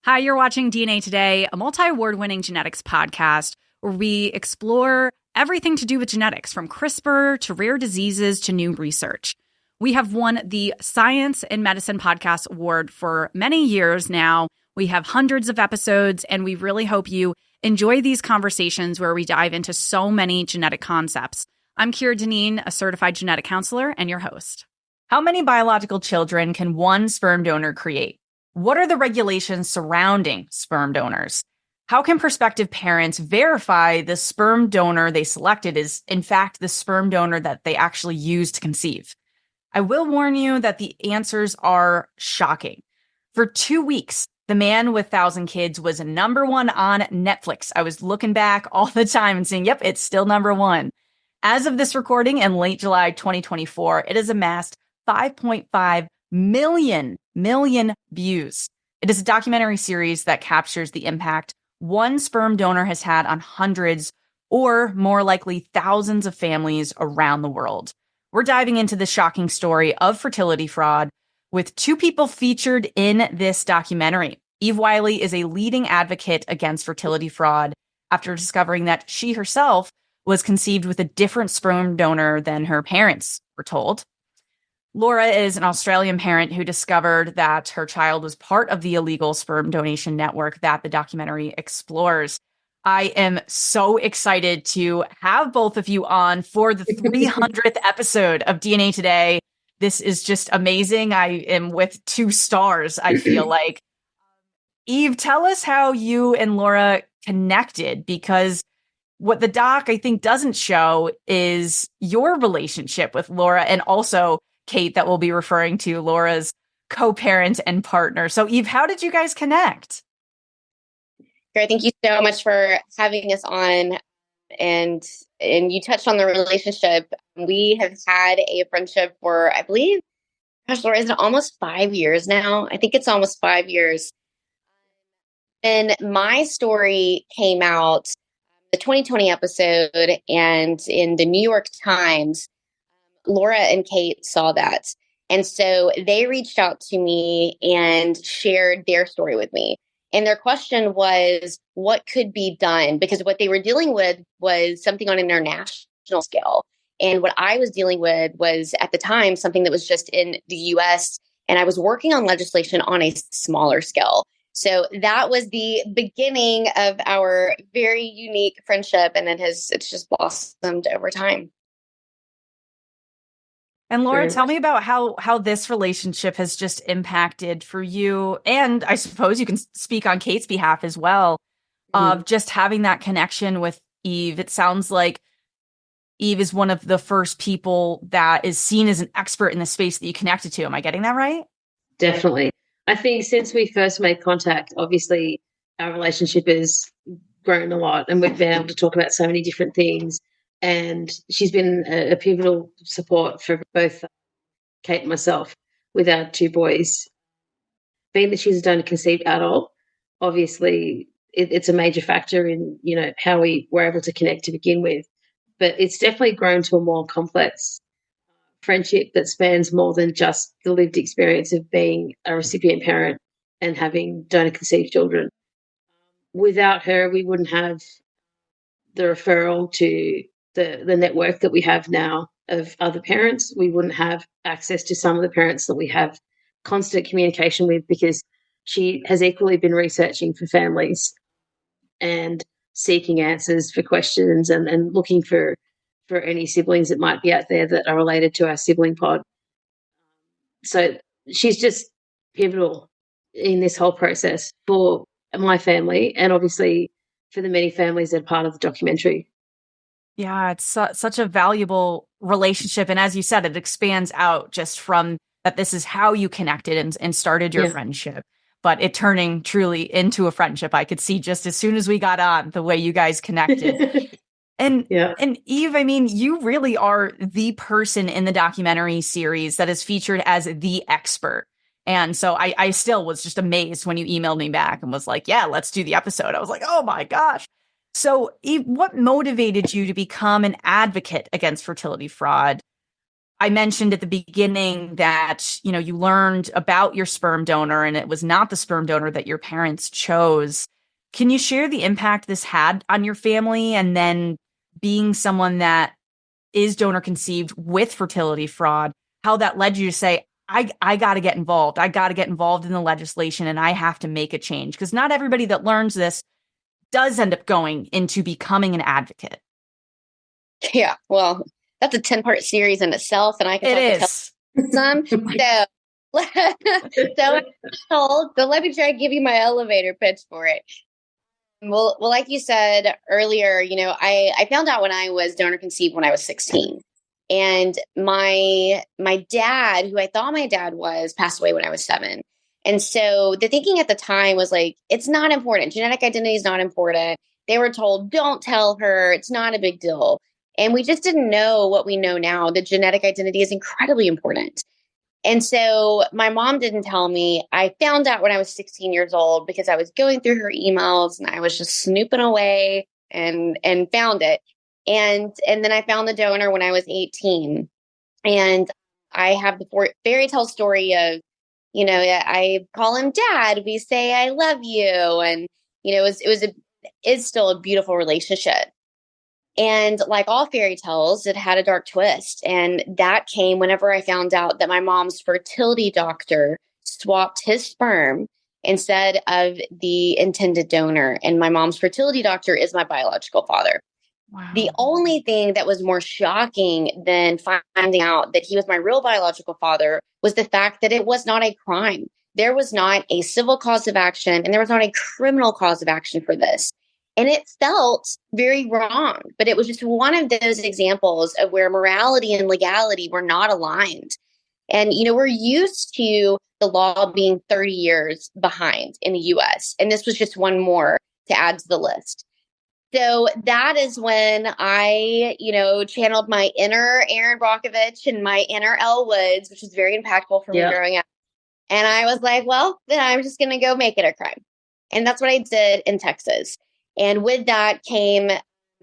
Hi, you're watching DNA Today, a multi-award-winning genetics podcast where we explore everything to do with genetics, from CRISPR to rare diseases to new research. We have won the Science and Medicine Podcast Award for many years now. We have hundreds of episodes, and we really hope you enjoy these conversations where we dive into so many genetic concepts. I'm Kira Deneen, a certified genetic counselor and your host. How many biological children can one sperm donor create? What are the regulations surrounding sperm donors? How can prospective parents verify the sperm donor they selected is, in fact, the sperm donor that they actually used to conceive? I will warn you that the answers are shocking. For 2 weeks, The Man with 1,000 Kids was number one on Netflix. I was looking back all the time and saying, yep, it's still number one. As of this recording in late July 2024, it has amassed 5.5 million views. It is a documentary series that captures the impact one sperm donor has had on hundreds, or more likely thousands of families around the world. We're diving into the shocking story of fertility fraud with two people featured in this documentary. Eve Wiley is a leading advocate against fertility fraud after discovering that she herself was conceived with a different sperm donor than her parents were told. Laura is an Australian parent who discovered that her child was part of the illegal sperm donation network that the documentary explores. I am so excited to have both of you on for the 300th episode of DNA Today. This is just amazing. I am with 2 stars, I feel like. Eve, tell us how you and Laura connected, because what the doc, I think, doesn't show is your relationship with Laura, and also Kate, that we'll be referring to, Laura's co-parent and partner. So Eve, how did you guys connect? Great. Thank you so much for having us on. And you touched on the relationship. We have had a friendship for, I believe, gosh, Laura, is it almost 5 years now? I think it's almost 5 years. And my story came out the 2020 episode, and in the New York Times, Laura and Kate saw that. And so they reached out to me and shared their story with me. And their question was, what could be done? Because what they were dealing with was something on an international scale. And what I was dealing with was, at the time, something that was just in the US. And I was working on legislation on a smaller scale. So that was the beginning of our very unique friendship. And it's just blossomed over time. And Laura, tell me about how this relationship has just impacted for you. And I suppose you can speak on Kate's behalf as well, of just having that connection with Eve. It sounds like Eve is one of the first people that is seen as an expert in the space that you connected to. Am I getting that right? Definitely. I think since we first made contact, obviously our relationship has grown a lot, and we've been able to talk about so many different things. And she's been a pivotal support for both Kate and myself with our 2 boys. Being that she's a donor-conceived adult, obviously it's a major factor in, how we were able to connect to begin with. But it's definitely grown to a more complex friendship that spans more than just the lived experience of being a recipient parent and having donor-conceived children. Without her, we wouldn't have the referral to the network that we have now of other parents. We wouldn't have access to some of the parents that we have constant communication with, because she has equally been researching for families and seeking answers for questions and looking for any siblings that might be out there that are related to our sibling pod. So she's just pivotal in this whole process for my family, and obviously for the many families that are part of the documentary. Yeah, it's such a valuable relationship. And as you said, it expands out just from that. This is how you connected and started your friendship, but it turning truly into a friendship. I could see just as soon as we got on the way you guys connected. And Eve, I mean, you really are the person in the documentary series that is featured as the expert. And so I still was just amazed when you emailed me back and was like, yeah, let's do the episode. I was like, oh my gosh. So Eve, what motivated you to become an advocate against fertility fraud? I mentioned at the beginning that, you learned about your sperm donor and it was not the sperm donor that your parents chose. Can you share the impact this had on your family, and then being someone that is donor conceived with fertility fraud, how that led you to say, I got to get involved. I got to get involved in the legislation and I have to make a change? Because not everybody that learns this does end up going into becoming an advocate. Yeah, well, that's a 10-part series in itself, and I can It some. So let me try to give you my elevator pitch for it. Well, like you said earlier, I found out when I was donor conceived when I was 16. And my dad, who I thought my dad was, passed away when I was 7. And so the thinking at the time was like, it's not important. Genetic identity is not important. They were told, don't tell her. It's not a big deal. And we just didn't know what we know now. The genetic identity is incredibly important. And so my mom didn't tell me. I found out when I was 16 years old because I was going through her emails and I was just snooping away and found it. And then I found the donor when I was 18. And I have the fairy tale story of, I call him dad. We say, I love you. And, it's still a beautiful relationship. And like all fairy tales, it had a dark twist. And that came whenever I found out that my mom's fertility doctor swapped his sperm instead of the intended donor. And my mom's fertility doctor is my biological father. Wow. The only thing that was more shocking than finding out that he was my real biological father was the fact that it was not a crime. There was not a civil cause of action, and there was not a criminal cause of action for this. And it felt very wrong, but it was just one of those examples of where morality and legality were not aligned. And, we're used to the law being 30 years behind in the US. And this was just one more to add to the list. So that is when I, channeled my inner Erin Brockovich and my inner Elle Woods, which was very impactful for me growing up. And I was like, well, then I'm just going to go make it a crime. And that's what I did in Texas. And with that came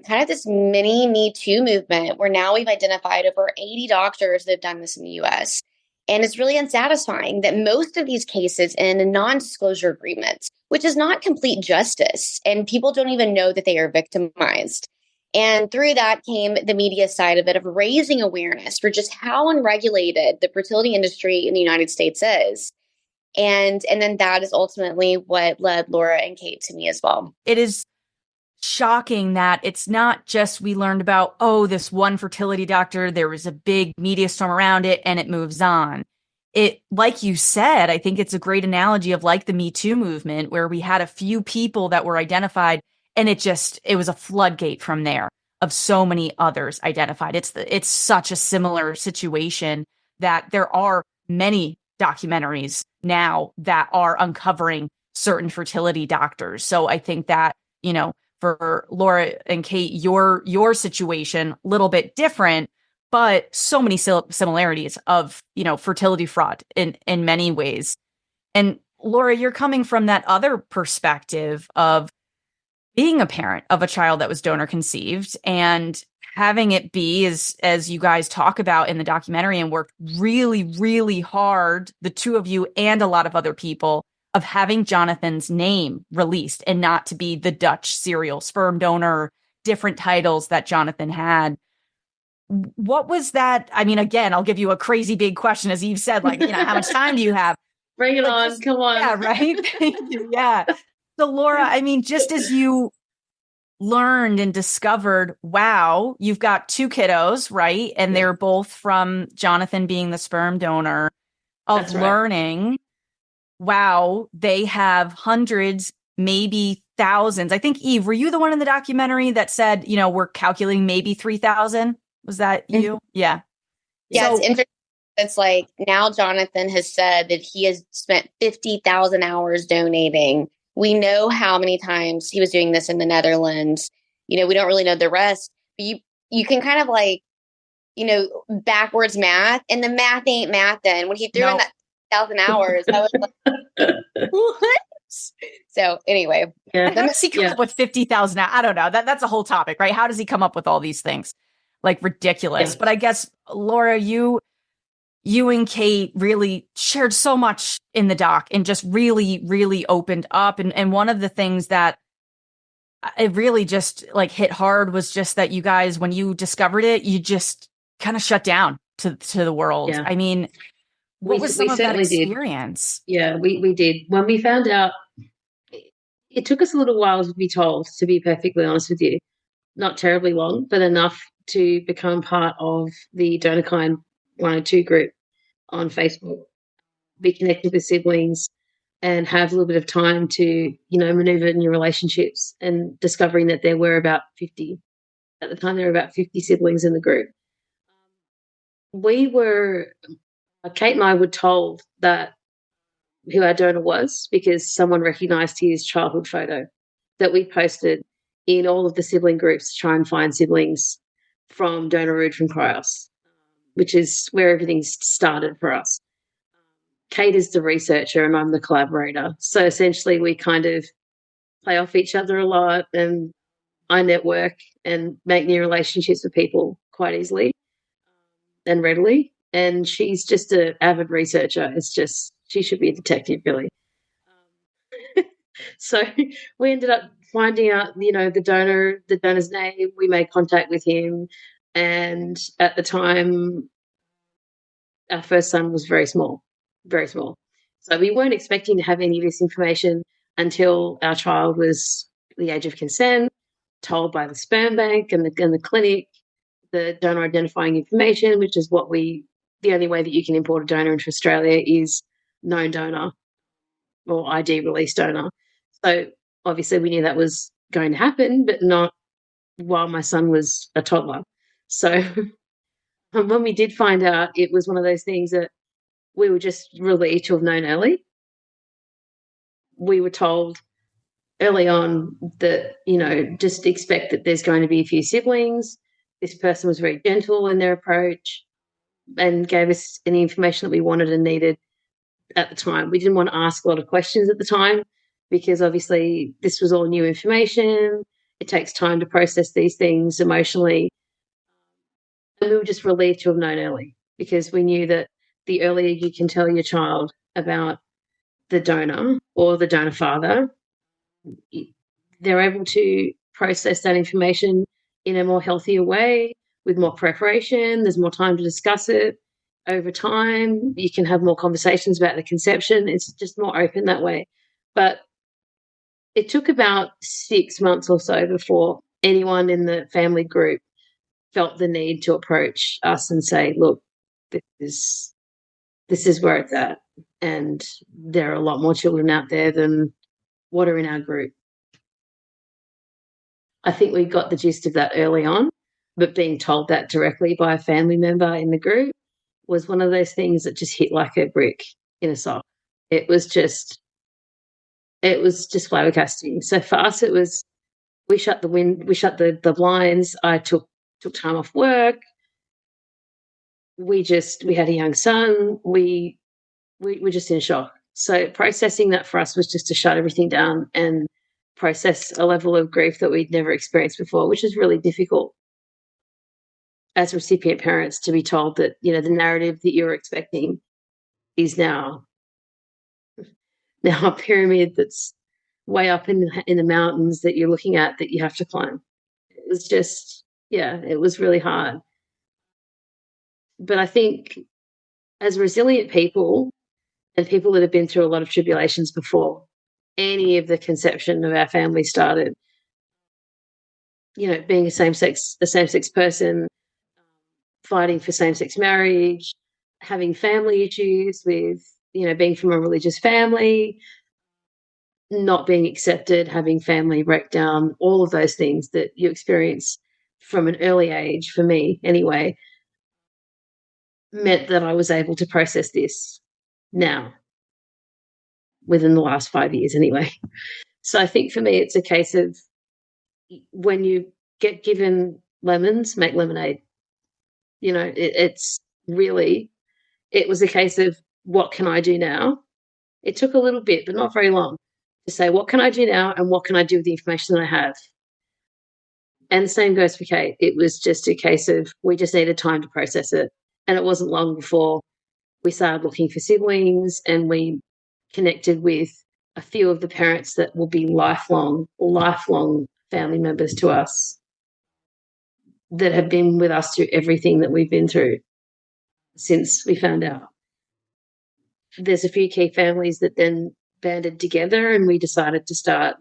kind of this mini Me Too movement where now we've identified over 80 doctors that have done this in the US. And it's really unsatisfying that most of these cases end in non-disclosure agreements, which is not complete justice. And people don't even know that they are victimized. And through that came the media side of it, of raising awareness for just how unregulated the fertility industry in the United States is. And then that is ultimately what led Laura and Kate to me as well. It is shocking that it's not just we learned about, this one fertility doctor, there was a big media storm around it and it moves on. It, like you said, I think it's a great analogy of like the Me Too movement, where we had a few people that were identified and it was a floodgate from there of so many others identified. It's such a similar situation that there are many documentaries now that are uncovering certain fertility doctors. So I think that, for Laura and Kate, your situation, a little bit different, but so many similarities of, fertility fraud in many ways. And Laura, you're coming from that other perspective of being a parent of a child that was donor conceived and having it be, as you guys talk about in the documentary, and worked really, really hard, the two of you and a lot of other people, of having Jonathan's name released and not to be the Dutch serial sperm donor, different titles that Jonathan had. What was that? I mean, again, I'll give you a crazy big question, as Eve said, like, how much time do you have? Bring it on. Come on. Yeah, right? Thank you. Yeah. So Laura, I mean, just as you learned and discovered, wow, you've got 2 kiddos, right? And they're both from Jonathan being the sperm donor, of That's right. learning, wow, they have hundreds, maybe thousands. I think, Eve, were you the one in the documentary that said, we're calculating maybe 3,000? Was that you? Yeah. Yeah, So, it's interesting. It's like now Jonathan has said that he has spent 50,000 hours donating. We know how many times he was doing this in the Netherlands. We don't really know the rest. But you can kind of like, backwards math, and the math ain't math. Then when he threw in that 1,000 hours, I was like, what? So anyway, how does he come up with 50,000? I don't know. That's a whole topic, right? How does he come up with all these things? Like ridiculous. Yeah. But I guess, Laura, you you and Kate really shared so much in the doc and just really, really opened up. And one of the things that it really just like hit hard was just that you guys, when you discovered it, you just kind of shut down to the world. Yeah. I mean, what was some of that experience? Did. Yeah, we did. When we found out, it took us a little while to be told, to be perfectly honest with you. Not terribly long, but enough to become part of the DonorKind 102 group on Facebook, be connected with siblings, and have a little bit of time to, maneuver new relationships, and discovering that there were about 50. At the time, there were about 50 siblings in the group. Kate and I were told that who our donor was because someone recognised his childhood photo that we posted in all of the sibling groups to try and find siblings from donor root from Cryos, which is where everything started for us. Kate is the researcher and I'm the collaborator. So essentially we kind of play off each other a lot, and I network and make new relationships with people quite easily and readily. And she's just an avid researcher. It's just, she should be a detective, really. So we ended up finding out, the donor's name. We made contact with him. And at the time, our first son was very small, very small. So we weren't expecting to have any of this information until our child was the age of consent, told by the sperm bank and the clinic, the donor identifying information, which is the only way that you can import a donor into Australia is known donor or ID release donor. So obviously we knew that was going to happen, but not while my son was a toddler. So when we did find out, it was one of those things that we were just relieved to have known early. We were told early on that, just expect that there's going to be a few siblings. This person was very gentle in their approach and gave us any information that we wanted and needed at the time. We didn't want to ask a lot of questions at the time because obviously this was all new information. It takes time to process these things emotionally. And we were just relieved to have known early because we knew that the earlier you can tell your child about the donor or the donor father, they're able to process that information in a more healthier way with more preparation. There's more time to discuss it over time. You can have more conversations about the conception. It's just more open that way. But it took about 6 months or so before anyone in the family group felt the need to approach us and say, look, this is where it's at. And there are a lot more children out there than what are in our group. I think we got the gist of that early on, but being told that directly by a family member in the group was one of those things that just hit like a brick in a sock. It was just flabbergasting. So for us, it was, we shut the blinds. I took time off work. We had a young son. We were just in shock. So processing that for us was just to shut everything down and process a level of grief that we'd never experienced before, which is really difficult as recipient parents to be told that, the narrative that you're expecting is now a pyramid that's way up in the mountains that you're looking at that you have to climb. It was just, it was really hard. But I think as resilient people and people that have been through a lot of tribulations before any of the conception of our family started, being a same-sex person, fighting for same-sex marriage, having family issues with, being from a religious family, not being accepted, having family breakdown, all of those things that you experience from an early age, for me anyway, meant that I was able to process this now, within the last 5 years anyway. So I think for me, it's a case of when you get given lemons, make lemonade. It's really, it was a case of what can I do now? It took a little bit, but not very long, to say, what can I do now and what can I do with the information that I have? And the same goes for Kate. It was just a case of we just needed time to process it. And it wasn't long before we started looking for siblings, and we connected with a few of the parents that will be lifelong family members to us, that have been with us through everything that we've been through since we found out. There's a few key families that then banded together, and we decided to start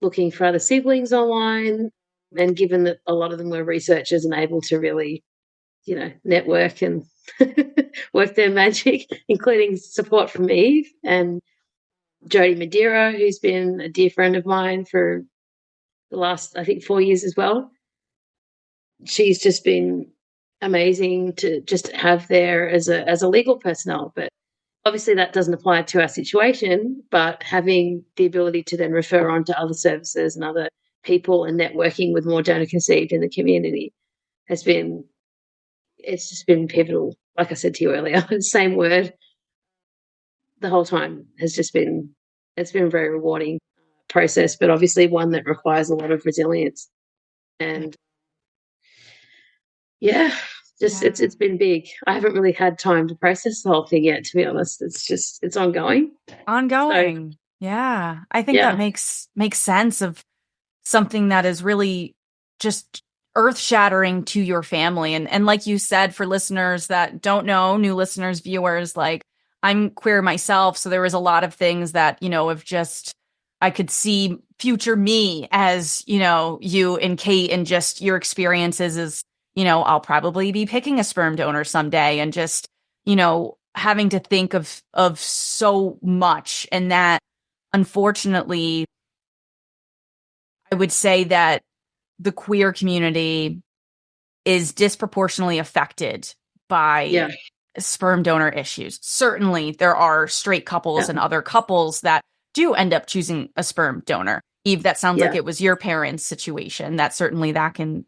looking for other siblings online. And given that a lot of them were researchers and able to really, network and work their magic, including support from Eve and Jodie Madeira, who's been a dear friend of mine for the last, I think, 4 years as well. She's just been amazing to just have there as a legal personnel. But obviously that doesn't apply to our situation, but having the ability to then refer on to other services and other people and networking with more donor conceived in the community it's just been pivotal. Like I said to you earlier, same word the whole time it's been a very rewarding process, but obviously one that requires a lot of resilience. And it's been big. I haven't really had time to process the whole thing yet, to be honest. It's ongoing. So, yeah. I think that makes sense of something that is really just earth-shattering to your family. And like you said, for listeners that don't know, new listeners, viewers, like, I'm queer myself, so there was a lot of things that, of just, I could see future me as, you and Kate, and just your experiences as, I'll probably be picking a sperm donor someday, and just, having to think of so much. And that, unfortunately, I would say that the queer community is disproportionately affected by sperm donor issues. Certainly, there are straight couples and other couples that do end up choosing a sperm donor. Eve, that sounds like it was your parents' situation. That can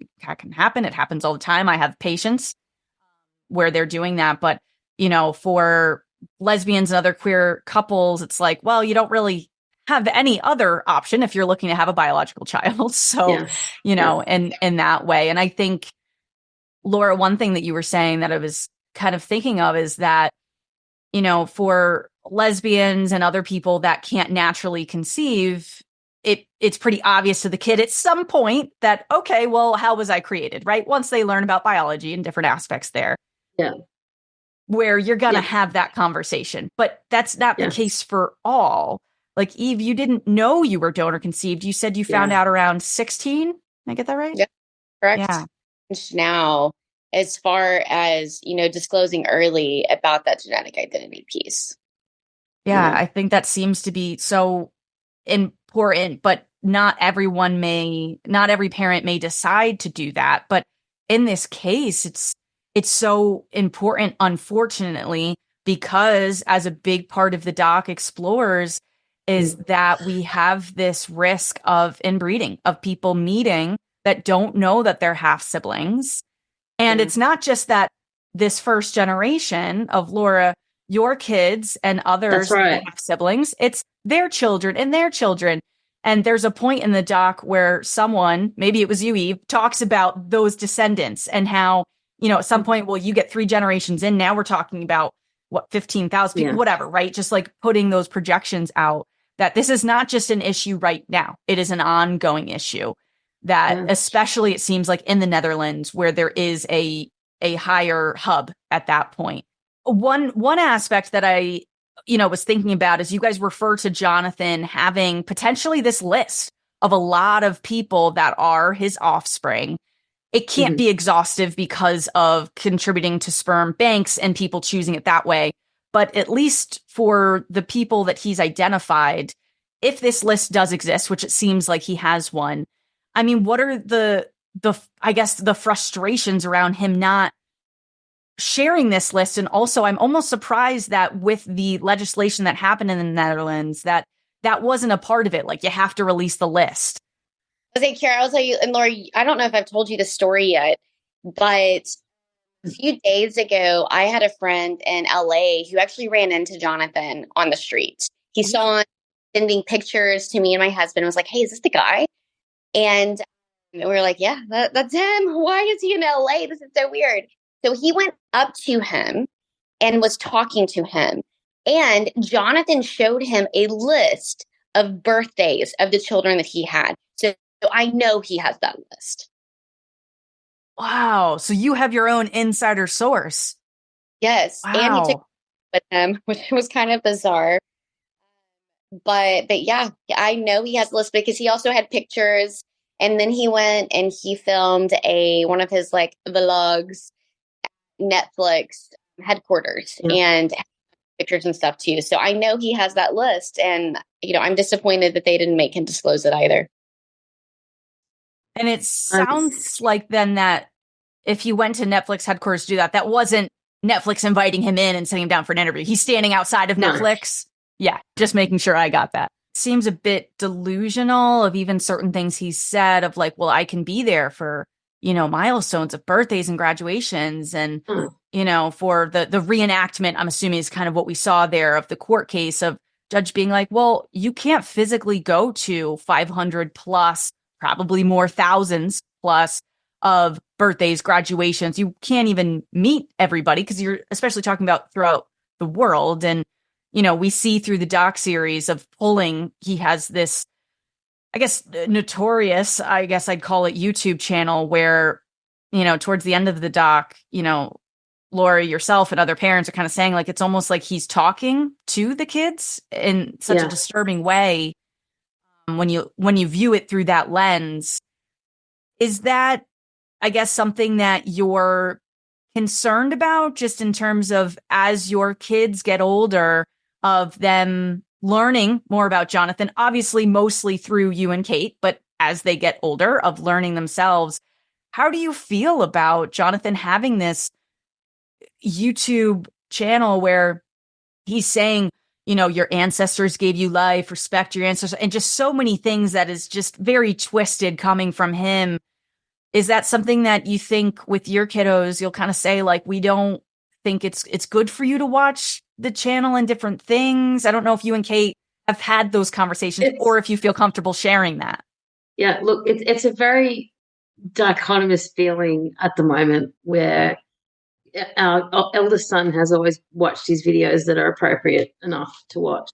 happen. It happens all the time. I have patients where they're doing that. But, for lesbians and other queer couples, it's like, well, you don't really have any other option if you're looking to have a biological child. So, in that way. And I think, Laura, one thing that you were saying that I was kind of thinking of is that, for lesbians and other people that can't naturally conceive, it's pretty obvious to the kid at some point that, okay, well, how was I created, right? Once they learn about biology and different aspects there. Yeah. Where you're going to have that conversation. But that's not the case for all. Like, Eve, you didn't know you were donor conceived. You said you found out around 16. Did I get that right? Yeah, correct. Yeah. Now, as far as, disclosing early about that genetic identity piece. Yeah, I think that seems to be so important, but not every parent may decide to do that. But in this case, it's so important, unfortunately, because as a big part of the doc explores is that we have this risk of inbreeding, of people meeting that don't know that they're half siblings. And it's not just that this first generation of Laura, your kids and others that have siblings, it's their children and their children. And there's a point in the doc where someone, maybe it was you, Eve, talks about those descendants and how, at some point, well, you get 3 generations in. Now we're talking about 15,000 people, whatever, right? Just like putting those projections out that this is not just an issue right now. It is an ongoing issue that especially it seems like in the Netherlands where there is a higher hub at that point. One aspect that I, was thinking about is you guys refer to Jonathan having potentially this list of a lot of people that are his offspring. It can't be exhaustive because of contributing to sperm banks and people choosing it that way. But at least for the people that he's identified, if this list does exist, which it seems like he has one, I mean, what are the frustrations around him not sharing this list? And also, I'm almost surprised that with the legislation that happened in the Netherlands, that wasn't a part of it. Like, you have to release the list. Kara, I'll tell you, and Laura, I don't know if I've told you the story yet, but a few days ago, I had a friend in LA who actually ran into Jonathan on the street. He saw him sending pictures to me and my husband and was like, hey, is this the guy? And we were like, yeah, that's him. Why is he in LA? This is so weird. So he went up to him and was talking to him. And Jonathan showed him a list of birthdays of the children that he had. So I know he has that list. Wow. So you have your own insider source. Yes. Wow. And he took with him, which was kind of bizarre. But yeah, I know he has a list because he also had pictures. And then he went and he filmed one of his like vlogs at Netflix headquarters and pictures and stuff too. So I know he has that list, and I'm disappointed that they didn't make him disclose it either. And it sounds like then that if he went to Netflix headquarters to do that, that wasn't Netflix inviting him in and sitting him down for an interview. He's standing outside of Netflix. Yeah, just making sure I got that. Seems a bit delusional of even certain things he said of like, well, I can be there for, milestones of birthdays and graduations and, for the reenactment, I'm assuming is kind of what we saw there of the court case of judge being like, well, you can't physically go to 500 plus, probably more thousands plus of birthdays, graduations. You can't even meet everybody because you're especially talking about throughout the world. And, we see through the doc series of pulling, he has this, I guess, notorious, I guess I'd call it YouTube channel where, towards the end of the doc, Lori, yourself and other parents are kind of saying like, it's almost like he's talking to the kids in such a disturbing way. When you view it through that lens, is that, I guess, something that you're concerned about just in terms of as your kids get older of them learning more about Jonathan, obviously mostly through you and Kate, but as they get older of learning themselves, how do you feel about Jonathan having this YouTube channel where he's saying, your ancestors gave you life, respect your ancestors, and just so many things that is just very twisted coming from him? Is that something that you think with your kiddos, you'll kind of say, like, we don't think it's good for you to watch the channel and different things? I don't know if you and Kate have had those conversations or if you feel comfortable sharing that. Yeah, look, it's a very dichotomous feeling at the moment where our eldest son has always watched his videos that are appropriate enough to watch.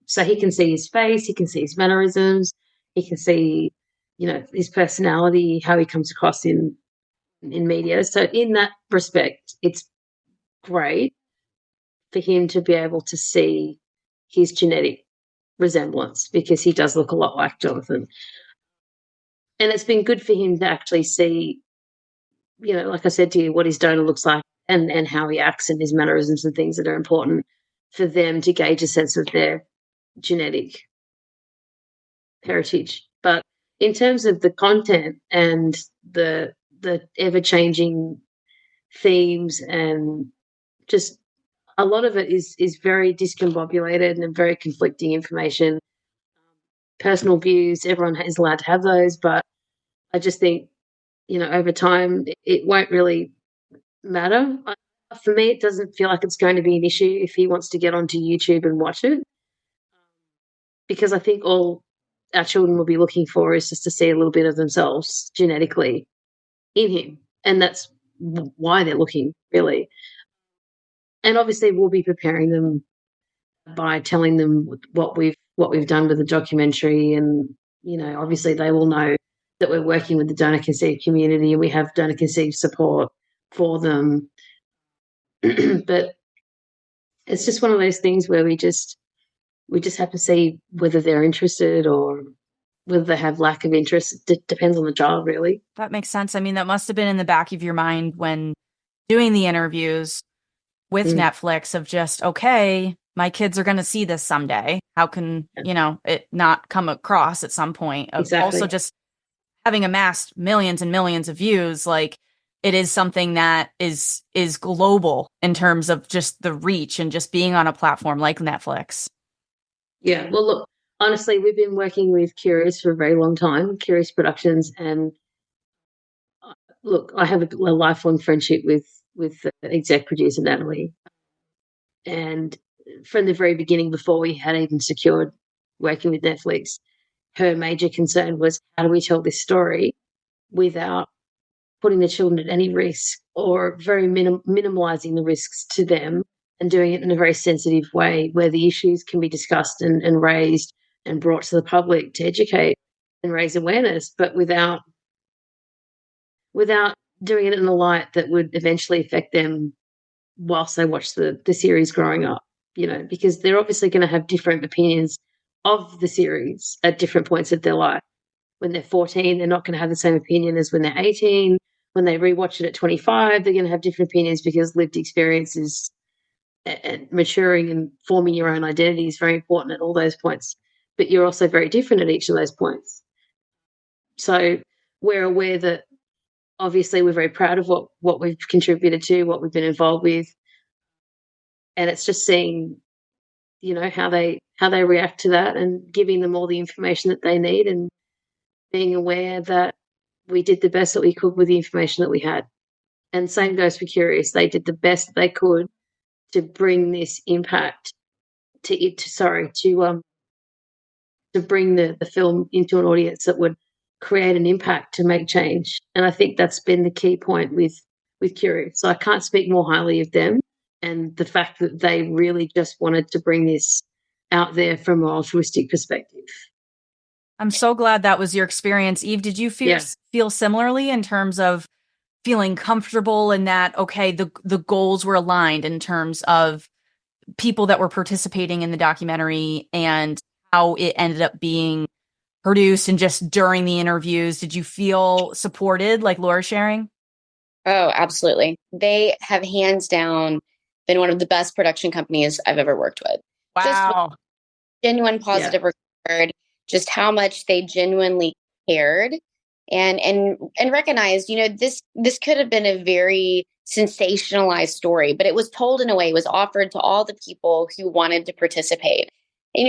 So he can see his face, he can see his mannerisms, he can see, his personality, how he comes across in media. So in that respect, it's great for him to be able to see his genetic resemblance because he does look a lot like Jonathan. And it's been good for him to actually see, like I said to you, what his donor looks like and how he acts and his mannerisms and things that are important for them to gauge a sense of their genetic heritage. But in terms of the content and the ever-changing themes and just a lot of it is very discombobulated and very conflicting information. Personal views, everyone is allowed to have those, but I just think, over time, it won't really matter. For me, it doesn't feel like it's going to be an issue if he wants to get onto YouTube and watch it, because I think all our children will be looking for is just to see a little bit of themselves genetically in him, and that's why they're looking, really. And obviously, we'll be preparing them by telling them what we've done with the documentary, and obviously they will know that we're working with the donor conceived community and we have donor conceived support for them. But it's just one of those things where we just have to see whether they're interested or whether they have lack of interest. It depends on the child, really. That makes sense. I mean, that must have been in the back of your mind when doing the interviews with Netflix of just, okay, my kids are going to see this someday. How can, it not come across at some point? Of Exactly. Also just having amassed millions and millions of views, like it is something that is global in terms of just the reach and just being on a platform like Netflix. Yeah. Well, look, honestly, we've been working with Curious for a very long time, Curious Productions. And look, I have a lifelong friendship with the exec producer, Natalie. And from the very beginning, before we had even secured working with Netflix, her major concern was, how do we tell this story without putting the children at any risk or very minimalizing the risks to them and doing it in a very sensitive way where the issues can be discussed and raised and brought to the public to educate and raise awareness, but without doing it in a light that would eventually affect them whilst they watch the series growing up, because they're obviously going to have different opinions of the series at different points of their life. When they're 14, they're not going to have the same opinion as when they're 18. When they rewatch it at 25, they're going to have different opinions because lived experiences and maturing and forming your own identity is very important at all those points. But you're also very different at each of those points. So we're aware that obviously we're very proud of what we've contributed to, what we've been involved with. And it's just seeing, how they react to that and giving them all the information that they need and being aware that we did the best that we could with the information that we had. And same goes for Curious. They did the best they could to bring this impact to bring the film into an audience that would create an impact to make change. And I think that's been the key point with Curious. So I can't speak more highly of them and the fact that they really just wanted to bring this out there from an altruistic perspective. I'm so glad that was your experience. Eve, did you feel similarly in terms of feeling comfortable in that, okay, the goals were aligned in terms of people that were participating in the documentary and how it ended up being produced and just during the interviews? Did you feel supported, like Laura's sharing? Oh, absolutely. They have hands down been one of the best production companies I've ever worked with. Wow. Just genuine positive regard, just how much they genuinely cared and recognized, this could have been a very sensationalized story, but it was told in a way, it was offered to all the people who wanted to participate.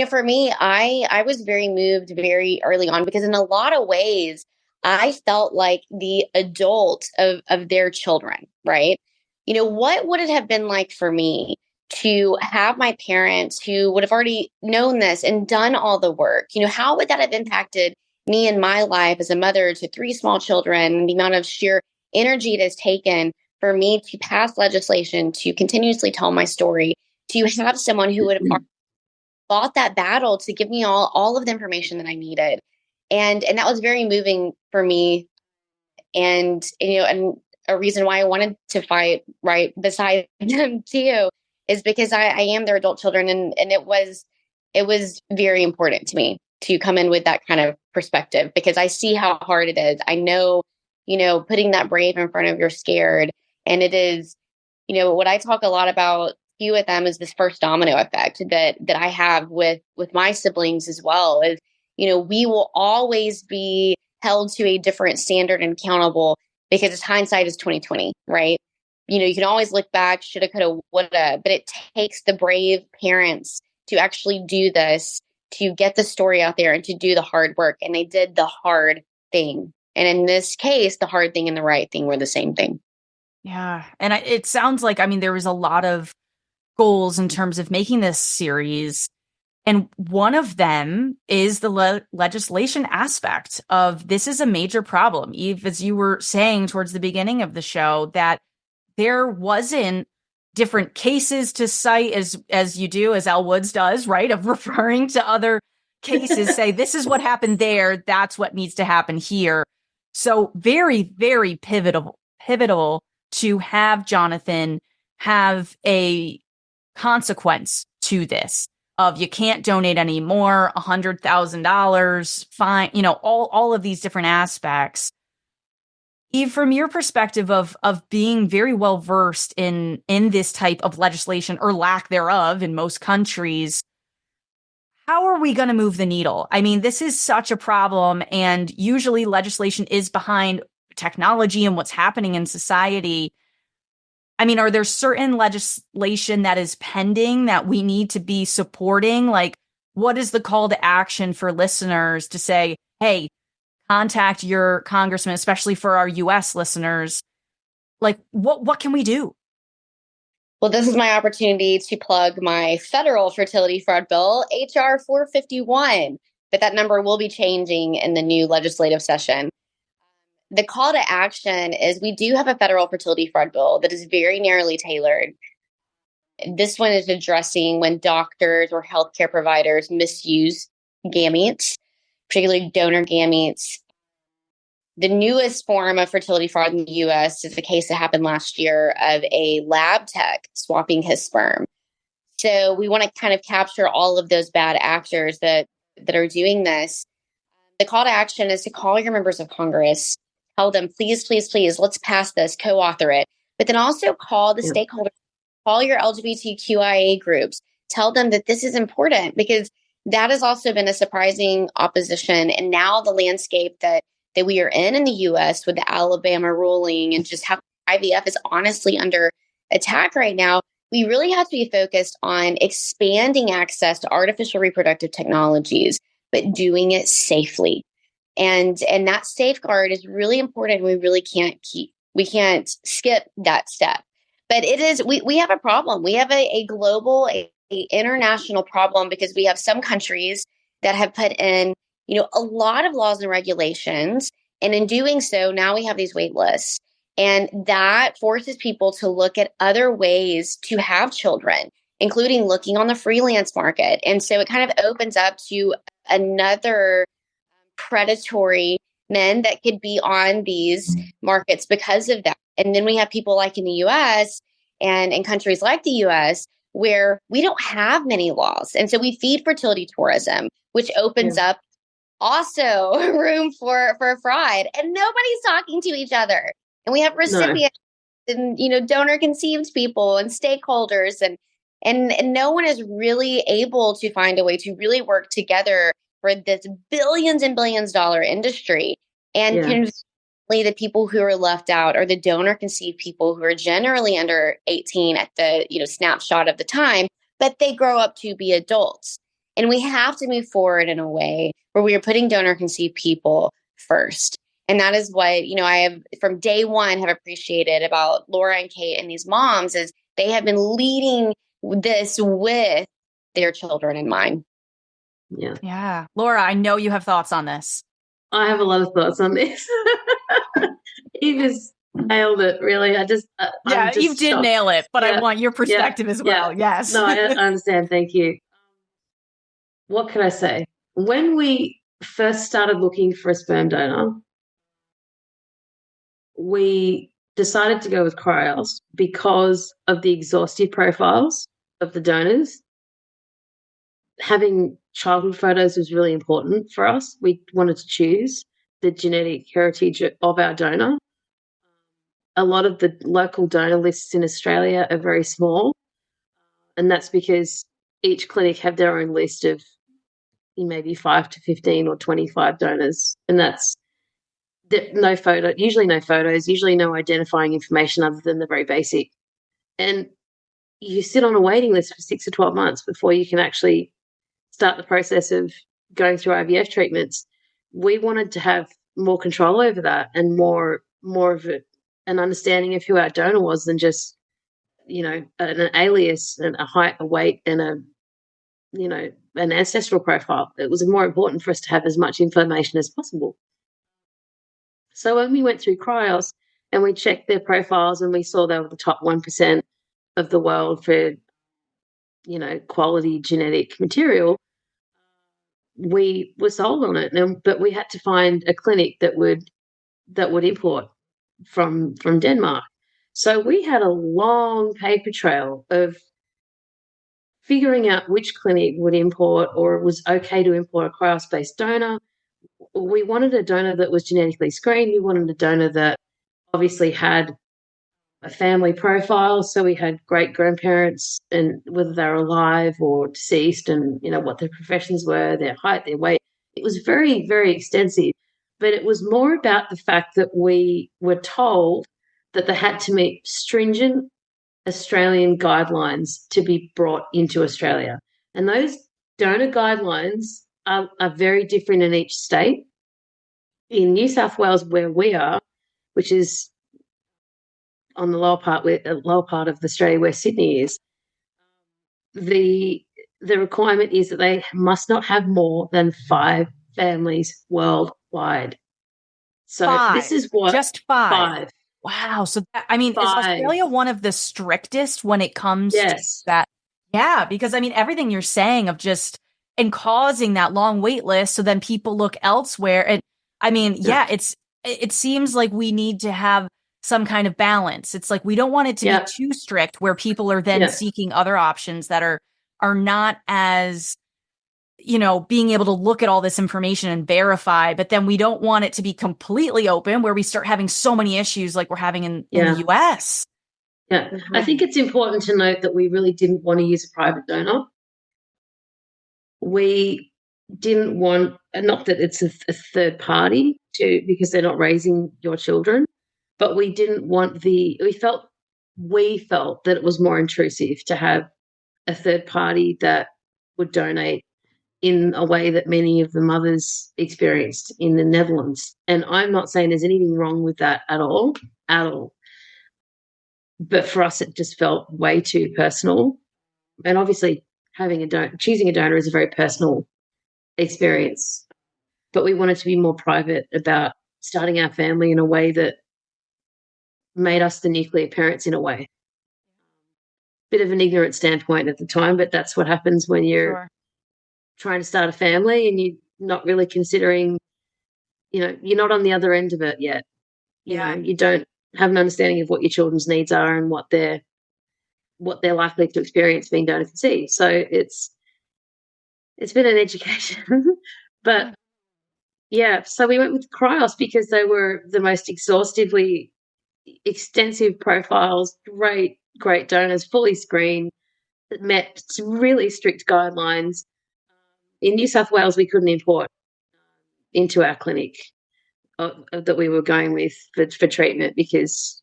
For me, I was very moved very early on because in a lot of ways, I felt like the adult of their children, right? What would it have been like for me to have my parents who would have already known this and done all the work? How would that have impacted me in my life as a mother to 3 small children, and the amount of sheer energy it has taken for me to pass legislation, to continuously tell my story, to have someone who would have fought that battle to give me all of the information that I needed. And that was very moving for me. And a reason why I wanted to fight right beside them too is because I am their adult children, and it was very important to me to come in with that kind of perspective because I see how hard it is. I know, putting that brave in front of your scared, and it is, what I talk a lot about with them is this first domino effect that I have with my siblings as well. Is we will always be held to a different standard and accountable because hindsight is 2020, right? You can always look back, shoulda, coulda, woulda, but it takes the brave parents to actually do this, to get the story out there and to do the hard work. And they did the hard thing. And in this case, the hard thing and the right thing were the same thing. Yeah. And it sounds like, there was a lot of goals in terms of making this series. And one of them is the legislation aspect of this is a major problem. Eve, as you were saying towards the beginning of the show, that there wasn't different cases to cite as you do, as Elle Woods does, right? Of referring to other cases, say, this is what happened there. That's what needs to happen here. So very, very pivotal to have Jonathan have a consequence to this of you can't donate anymore, $100,000 fine, all of these different aspects. Eve, from your perspective of being very well versed in this type of legislation or lack thereof in most countries, how are we going to move the needle? This is such a problem, and usually legislation is behind technology and what's happening in society. Are there certain legislation that is pending that we need to be supporting? Like, what is the call to action for listeners to say, hey, contact your congressman, especially for our U.S. listeners? Like, what can we do? Well, this is my opportunity to plug my federal fertility fraud bill, HR 451, but that number will be changing in the new legislative session. The call to action is we do have a federal fertility fraud bill that is very narrowly tailored. This one is addressing when doctors or healthcare providers misuse gametes, particularly donor gametes. The newest form of fertility fraud in the U.S. is the case that happened last year of a lab tech swapping his sperm. So we want to kind of capture all of those bad actors that are doing this. The call to action is to call your members of Congress, tell them, please, please, please, let's pass this, co-author it. But then also call the stakeholders, call your LGBTQIA groups, tell them that this is important, because that has also been a surprising opposition. And now the landscape that we are in the U.S. with the Alabama ruling and just how IVF is honestly under attack right now, we really have to be focused on expanding access to artificial reproductive technologies, but doing it safely. And that safeguard is really important. We can't skip that step. But it is, we have a problem. We have a global, a international problem, because we have some countries that have put in, a lot of laws and regulations. And in doing so, now we have these wait lists. And that forces people to look at other ways to have children, including looking on the freelance market. And so it kind of opens up to another predatory men that could be on these markets because of that. And then we have people like in the US and in countries like the US where we don't have many laws. And so we feed fertility tourism, which opens up also room for fraud. And nobody's talking to each other. And we have recipients and, donor conceived people and stakeholders, and no one is really able to find a way to really work together for this billions and billions dollar industry. And conveniently, the people who are left out are the donor conceived people who are generally under 18 at the, snapshot of the time, but they grow up to be adults. And we have to move forward in a way where we are putting donor conceived people first. And that is what, I have from day one have appreciated about Laura and Kate and these moms, is they have been leading this with their children in mind. Yeah. Laura, I know you have thoughts on this. I have a lot of thoughts on this. You just nailed it, really. I'm just you did shocked. nail it, but I want your perspective as well. Yes. No, I understand. Thank you. What can I say? When we first started looking for a sperm donor, we decided to go with Cryos because of the exhaustive profiles of the donors. Having childhood photos was really important for us. We wanted to choose the genetic heritage of our donor. A lot of the local donor lists in Australia are very small, and that's because each clinic have their own list of maybe 5 to 15 or 25 donors, and that's no photo, usually no photos, usually no identifying information other than the very basic. And you sit on a waiting list for 6 to 12 months before you can actually start the process of going through IVF treatments. We wanted to have more control over that and more of an understanding of who our donor was than just, an alias and a height, a weight, and an ancestral profile. It was more important for us to have as much information as possible. So when we went through Cryos and we checked their profiles and we saw they were the top 1% of the world for, quality genetic material, we were sold on it. But we had to find a clinic that would import from Denmark. So we had a long paper trail of figuring out which clinic would import, or it was okay to import a Cryos-based donor. We wanted a donor that was genetically screened. We wanted a donor that obviously had a family profile. So we had great-grandparents, and whether they were alive or deceased, and, what their professions were, their height, their weight. It was very, very extensive. But it was more about the fact that we were told that they had to meet stringent Australian guidelines to be brought into Australia. And those donor guidelines are very different in each state. In New South Wales, where we are, which is on the lower part of Australia where Sydney is, the requirement is that they must not have more than 5 families worldwide. So five. This is what just 5. Wow. So I mean, is 5. Australia one of the strictest when it comes to Yes. that? Yeah, because I mean, everything you're saying of just and causing that long wait list, so then people look elsewhere. And I mean, yeah, it seems like we need to have some kind of balance. It's like we don't want it to be too strict where people are then seeking other options that are not as, you know, being able to look at all this information and verify, but then we don't want it to be completely open where we start having so many issues like we're having in the US. Yeah. I think it's important to note that we really didn't want to use a private donor. We didn't want, not that it's a third party because they're not raising your children, but we didn't want we felt that it was more intrusive to have a third party that would donate in a way that many of the mothers experienced in the Netherlands. And I'm not saying there's anything wrong with that at all. But for us, it just felt way too personal. And obviously, choosing a donor is a very personal experience. But we wanted to be more private about starting our family in a way that made us the nuclear parents in a way. Bit of an ignorant standpoint at the time, but that's what happens when you're trying to start a family and you're not really considering, you know, you're not on the other end of it yet. You know, you don't have an understanding of what your children's needs are and what they're likely to experience being donor conceived. So it's been an education. But so we went with Cryos because they were the most exhaustively extensive profiles, great donors, fully screened, that met really strict guidelines. In New South Wales, we couldn't import into our clinic that we were going with for treatment because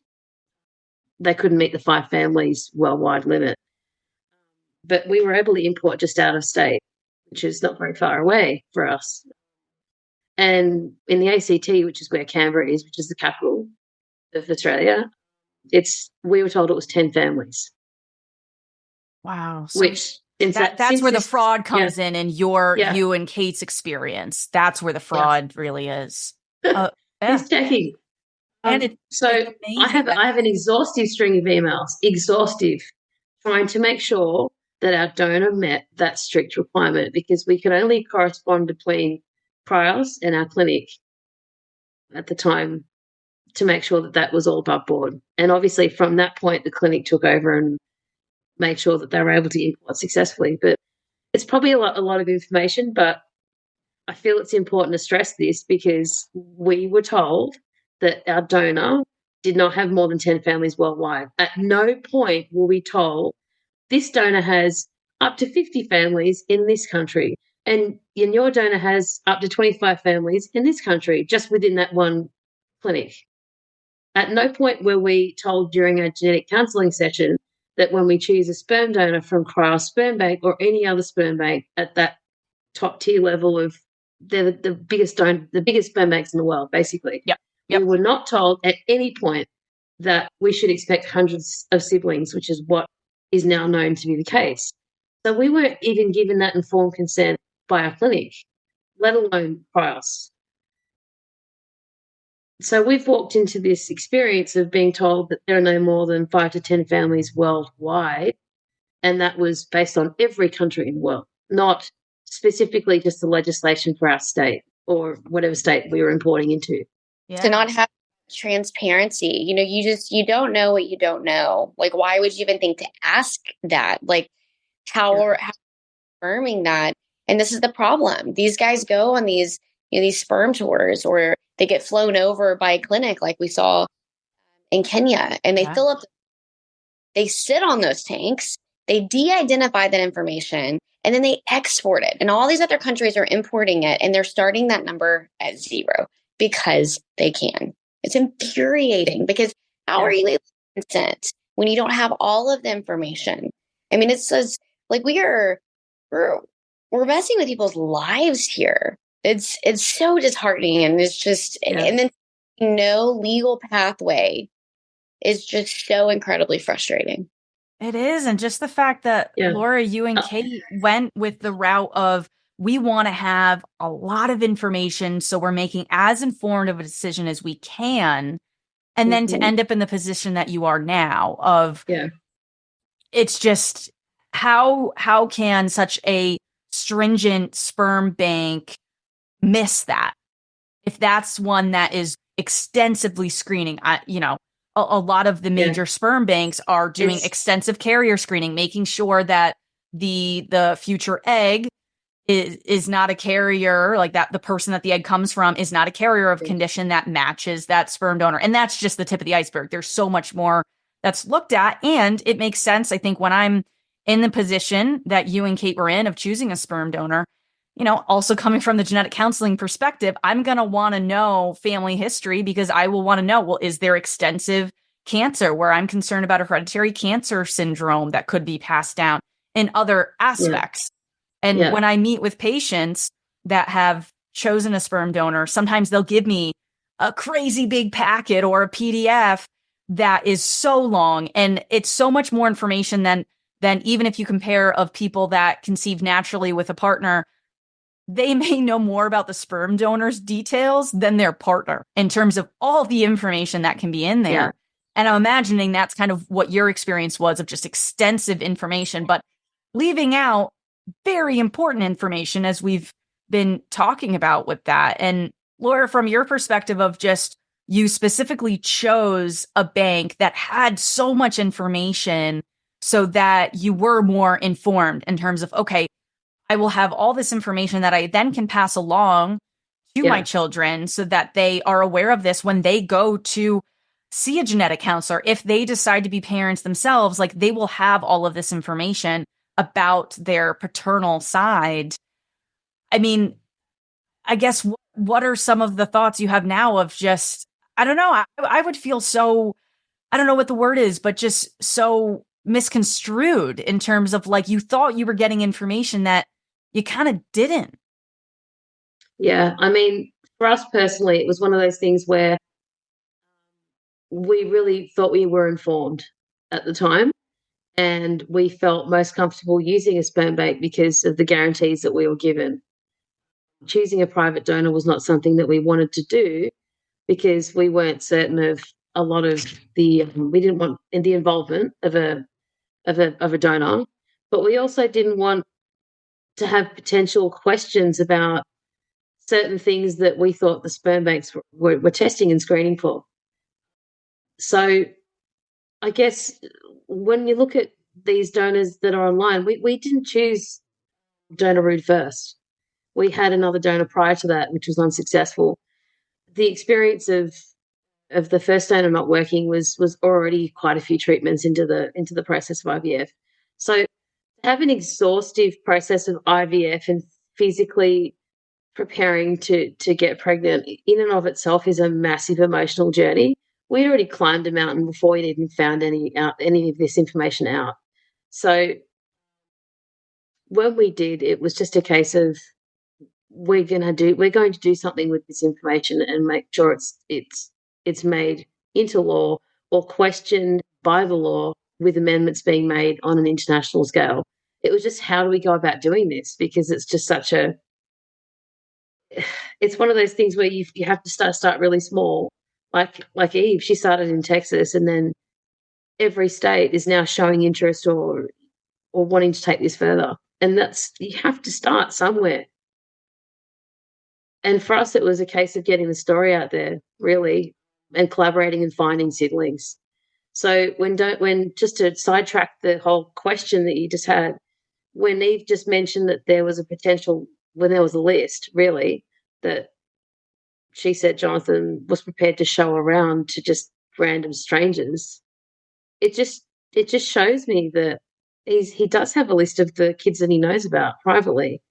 they couldn't meet the 5 families worldwide limit. But we were able to import just out of state, which is not very far away for us. And in the ACT, which is where Canberra is, which is the capital of Australia, we were told it was 10 families. Wow. So which that's where the fraud comes in you and Kate's experience. That's where the fraud really is. Who's checking? I have an exhaustive string of emails, trying to make sure that our donor met that strict requirement because we could only correspond between Cryos and our clinic at the time to make sure that was all above board. And obviously from that point, the clinic took over and made sure that they were able to import successfully. But it's probably a lot of information, but I feel it's important to stress this because we were told that our donor did not have more than 10 families worldwide. At no point were we told this donor has up to 50 families in this country and your donor has up to 25 families in this country, just within that one clinic. At no point were we told during our genetic counselling session that when we choose a sperm donor from Cryos Sperm Bank or any other sperm bank at that top tier level of they're the biggest sperm banks in the world, basically. Yep. We were not told at any point that we should expect hundreds of siblings, which is what is now known to be the case. So we weren't even given that informed consent by our clinic, let alone Cryos. So we've walked into this experience of being told that there are no more than 5 to 10 families worldwide, and that was based on every country in the world, not specifically just the legislation for our state or whatever state we were importing into. Yeah. To not have transparency, you know, you don't know what you don't know. Like, why would you even think to ask that? Like, how confirming that? And this is the problem. These guys go on these sperm tours, or they get flown over by a clinic, like we saw in Kenya, and they fill up. They sit on those tanks. They de-identify that information, and then they export it. And all these other countries are importing it, and they're starting that number at 0 because they can. It's infuriating because how are you able to consent when you don't have all of the information? I mean, it says like we're messing with people's lives here. It's so disheartening, and it's just and then no legal pathway is just so incredibly frustrating. It is. And just the fact that Laura, you and Kate went with the route of we want to have a lot of information, so we're making as informed of a decision as we can. And then to end up in the position that you are now of, it's just how can such a stringent sperm bank miss that? If that's one that is extensively screening, a lot of the major sperm banks are doing extensive carrier screening, making sure that the future egg is not a carrier, like that the person that the egg comes from is not a carrier of condition that matches that sperm donor. And that's just the tip of the iceberg. There's so much more that's looked at. And it makes sense, I think, when I'm in the position that you and Kate were in of choosing a sperm donor, also coming from the genetic counseling perspective, I'm going to want to know family history because I will want to know, well, is there extensive cancer where I'm concerned about a hereditary cancer syndrome that could be passed down in other aspects? And when I meet with patients that have chosen a sperm donor, sometimes they'll give me a crazy big packet or a PDF that is so long. And it's so much more information than even if you compare of people that conceive naturally with a partner. They may know more about the sperm donor's details than their partner in terms of all the information that can be in there. Yeah. And I'm imagining that's kind of what your experience was of just extensive information, but leaving out very important information as we've been talking about with that. And Laura, from your perspective of just you specifically chose a bank that had so much information so that you were more informed in terms of, okay, I will have all this information that I then can pass along to my children so that they are aware of this when they go to see a genetic counselor. If they decide to be parents themselves, like they will have all of this information about their paternal side. I mean, I guess what are some of the thoughts you have now of just, I don't know, I would feel so, I don't know what the word is, but just so misconstrued in terms of like you thought you were getting information that you kind of didn't. Yeah, I mean, for us personally, it was one of those things where we really thought we were informed at the time. And we felt most comfortable using a sperm bank because of the guarantees that we were given. Choosing a private donor was not something that we wanted to do because we weren't certain of a lot of the we didn't want the involvement of a donor, but we also didn't want to have potential questions about certain things that we thought the sperm banks were testing and screening for. So I guess when you look at these donors that are online, we didn't choose donor route first. We had another donor prior to that, which was unsuccessful. The experience of the first donor not working was already quite a few treatments into the process of IVF. So to have an exhaustive process of IVF and physically preparing to get pregnant in and of itself is a massive emotional journey. We'd already climbed a mountain before we'd even found any of this information out. So when we did, it was just a case of we're going to do something with this information and make sure it's made into law or questioned by the law with amendments being made on an international scale. It was just, how do we go about doing this? Because it's just it's one of those things where you have to start really small. Like Eve, she started in Texas, and then every state is now showing interest or wanting to take this further. And you have to start somewhere. And for us, it was a case of getting the story out there, really, and collaborating and finding siblings. So when just to sidetrack the whole question that you just had, when Eve just mentioned that there was a potential, when there was a list, really, that she said Jonathan was prepared to show around to just random strangers, it just shows me that he does have a list of the kids that he knows about privately.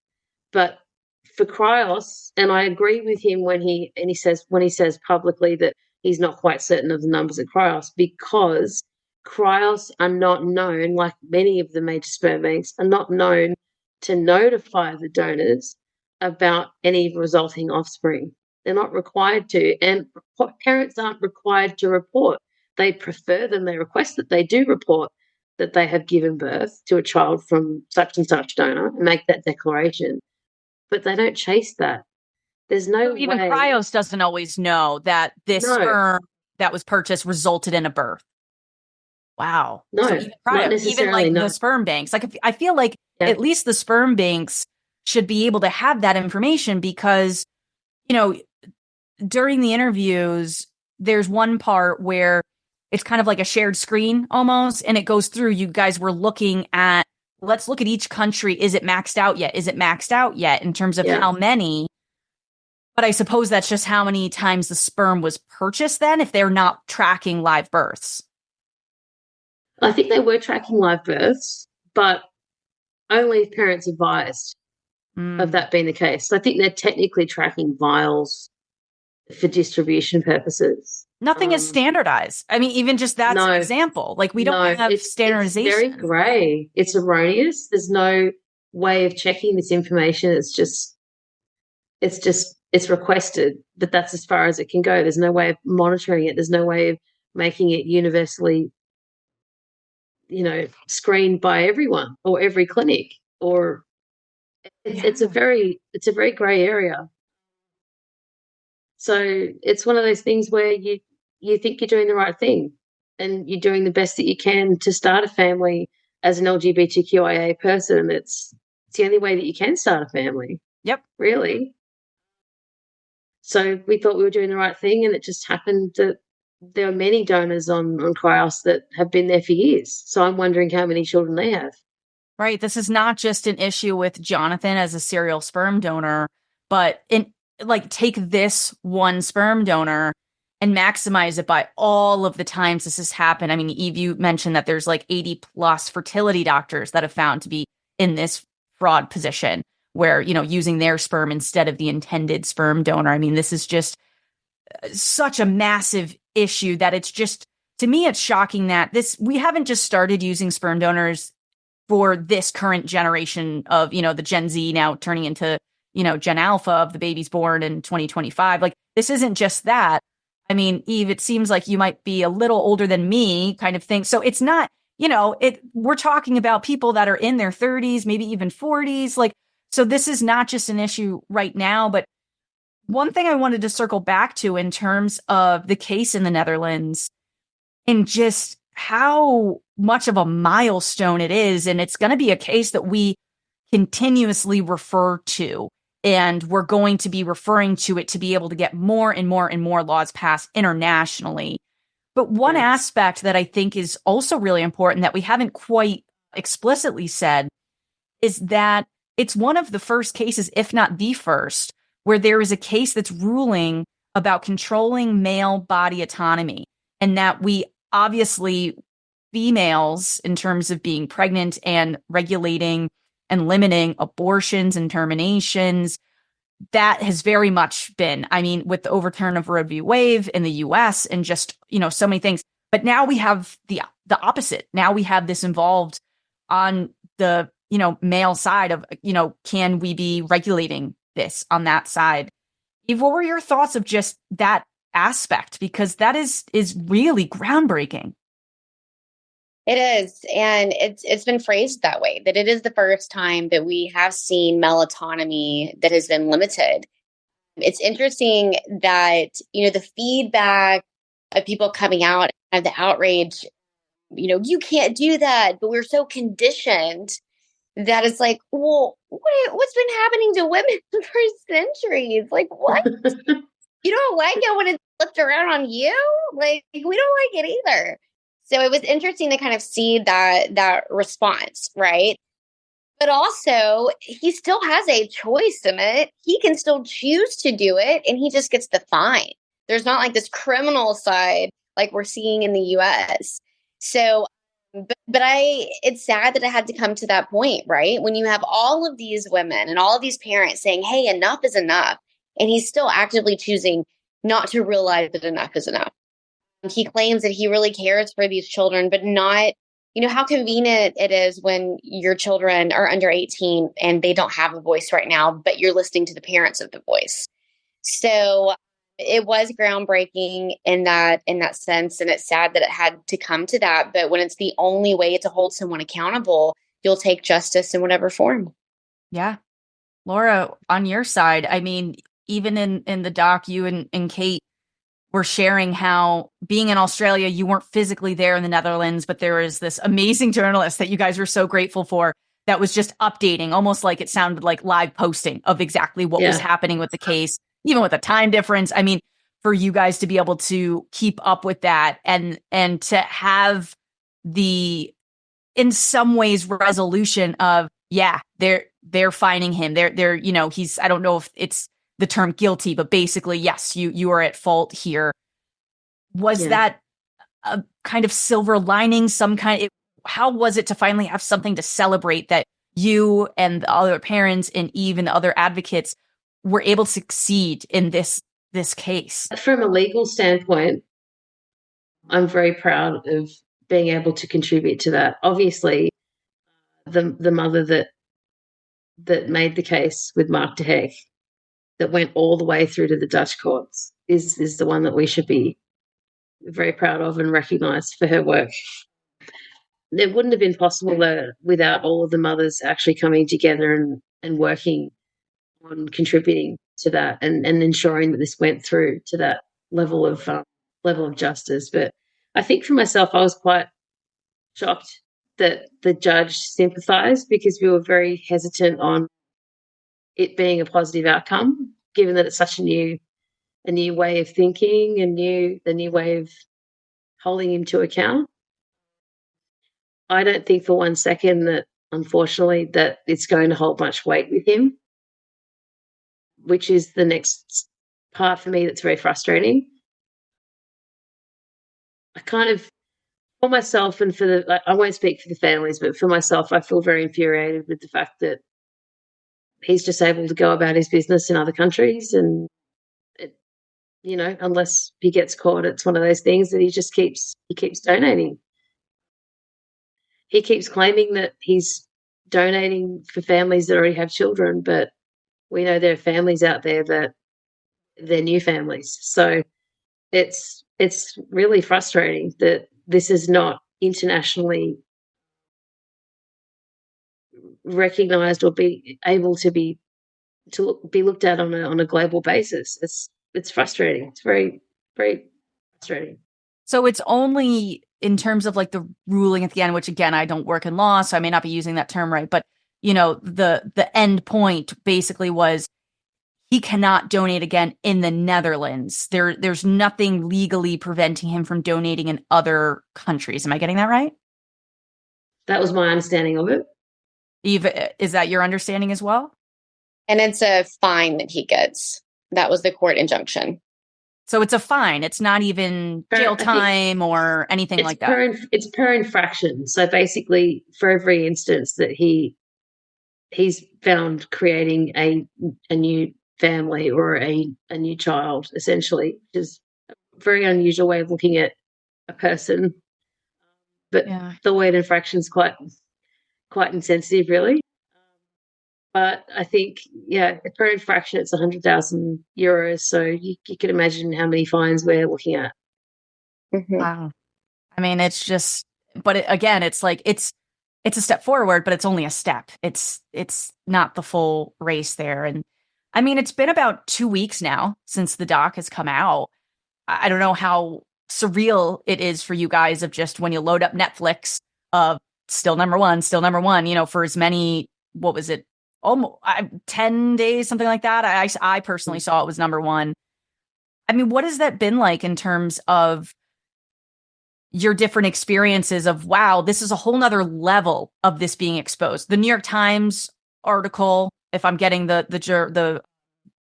But for Cryos, and I agree with him when he says publicly that he's not quite certain of the numbers at Cryos, because Cryos are not known, like many of the major sperm banks, are not known to notify the donors about any resulting offspring. They're not required to, and parents aren't required to report. They prefer them. They request that they do report that they have given birth to a child from such and such donor and make that declaration. But they don't chase that. There's no even way. Cryos doesn't always know that this sperm that was purchased resulted in a birth. Wow. No, So even not necessarily. like No. the sperm banks, like I feel like Yeah. at least the sperm banks should be able to have that information because, during the interviews, there's one part where it's kind of like a shared screen almost, and it goes through. You guys were looking at, let's look at each country. Is it maxed out yet? Is it maxed out yet in terms of how many? But I suppose that's just how many times the sperm was purchased then, if they're not tracking live births. I think they were tracking live births, but only if parents advised of that being the case. So I think they're technically tracking vials for distribution purposes. Nothing is standardized. I mean, even just that's an example. Like we don't have standardization. It's very grey. It's erroneous. There's no way of checking this information. It's requested, but that's as far as it can go. There's no way of monitoring it. There's no way of making it universally, screened by everyone or every clinic, or it's a very grey area. So it's one of those things where you think you're doing the right thing and you're doing the best that you can to start a family as an LGBTQIA person. It's the only way that you can start a family. Yep. Really. So we thought we were doing the right thing, and it just happened that there are many donors on Cryos that have been there for years. So I'm wondering how many children they have. Right. This is not just an issue with Jonathan as a serial sperm donor, but take this one sperm donor and maximize it by all of the times this has happened. I mean, Eve, you mentioned that there's like 80 plus fertility doctors that have found to be in this fraud position where, using their sperm instead of the intended sperm donor. I mean, this is just such a massive issue that it's just, to me, it's shocking that we haven't just started using sperm donors for this current generation of, the Gen Z now turning into, Gen Alpha of the babies born in 2025. Like, this isn't just that. I mean, Eve, it seems like you might be a little older than me kind of thing. So it's not, we're talking about people that are in their 30s, maybe even 40s. Like, so this is not just an issue right now, but one thing I wanted to circle back to in terms of the case in the Netherlands and just how much of a milestone it is. And it's going to be a case that we continuously refer to, and we're going to be referring to it to be able to get more and more and more laws passed internationally. But one aspect that I think is also really important that we haven't quite explicitly said is that it's one of the first cases, if not the first, where there is a case that's ruling about controlling male body autonomy, and that we obviously, females, in terms of being pregnant and regulating and limiting abortions and terminations, that has very much been, I mean, with the overturn of Roe v. Wade in the US and just, so many things. But now we have the opposite. Now we have this involved on the, male side of, can we be regulating this on that side? Eve, what were your thoughts of just that aspect? Because that is really groundbreaking. It is. And it's been phrased that way, that it is the first time that we have seen male autonomy that has been limited. It's interesting that, the feedback of people coming out and the outrage, you can't do that, but we're so conditioned that it's like, well, what's been happening to women for centuries? Like, what? You don't like it when it's flipped around on you? Like, we don't like it either. So it was interesting to kind of see that response, right? But also, he still has a choice in it. He can still choose to do it, and he just gets the fine. There's not like this criminal side like we're seeing in the US. So, but it's sad that it had to come to that point, right? When you have all of these women and all of these parents saying, hey, enough is enough. And he's still actively choosing not to realize that enough is enough. He claims that he really cares for these children, but not, how convenient it is when your children are under 18 and they don't have a voice right now, but you're listening to the parents of the voice. So it was groundbreaking in that sense. And it's sad that it had to come to that. But when it's the only way to hold someone accountable, you'll take justice in whatever form. Yeah. Laura, on your side, I mean, even in the doc, you and Kate were sharing how being in Australia, you weren't physically there in the Netherlands, but there was this amazing journalist that you guys were so grateful for that was just updating, almost like it sounded like live posting of exactly what was happening with the case, even with the time difference. I mean, for you guys to be able to keep up with that and to have the, in some ways, resolution of, they're finding him. They're, he's, I don't know if it's the term guilty, but basically, yes, you are at fault here. Was that a kind of silver lining, how was it to finally have something to celebrate that you and the other parents and Eve and the other advocates were able to succeed in this case? From a legal standpoint, I'm very proud of being able to contribute to that. Obviously, the mother that made the case with Mark de Heck, that went all the way through to the Dutch courts, is the one that we should be very proud of and recognised for her work. It wouldn't have been possible without all of the mothers actually coming together and working on contributing to that and ensuring that this went through to that level of justice. But I think for myself, I was quite shocked that the judge sympathised, because we were very hesitant on it being a positive outcome, given that it's such a new way of thinking, a new way of holding him to account. I don't think for one second that, unfortunately, that it's going to hold much weight with him, which is the next part for me that's very frustrating. I kind of, for myself and I won't speak for the families, but for myself, I feel very infuriated with the fact that he's just able to go about his business in other countries, and unless he gets caught, it's one of those things that he keeps donating. He keeps claiming that he's donating for families that already have children, but we know there are families out there that they're new families. So it's really frustrating that this is not internationally recognised or be able to be looked at on a global basis. It's frustrating. It's very, very frustrating. So it's only in terms of like the ruling at the end, which again, I don't work in law, so I may not be using that term right, but the end point basically was he cannot donate again in the Netherlands. There's nothing legally preventing him from donating in other countries. Am I getting that right? That was my understanding of it. Eve, is that your understanding as well? And it's a fine that he gets. That was the court injunction. So it's a fine. It's not even jail time or anything like that. It's per infraction. So basically, for every instance that he's found creating a new family or a new child, essentially, which is a very unusual way of looking at a person. But the word infraction is quite insensitive, really. But I think, per infraction, it's 100,000 euros. So you can imagine how many fines we're looking at. Mm-hmm. Wow. I mean, it's just, but again, it's like, it's a step forward, but it's only a step. It's not the full race there. And I mean, it's been about 2 weeks now since the doc has come out. I don't know how surreal it is for you guys of just when you load up Netflix of still number one, for as many, what was it? Almost 10 days, something like that. I personally saw it was number one. I mean, what has that been like in terms of your different experiences of, wow, this is a whole nother level of this being exposed? The New York Times article, if I'm getting the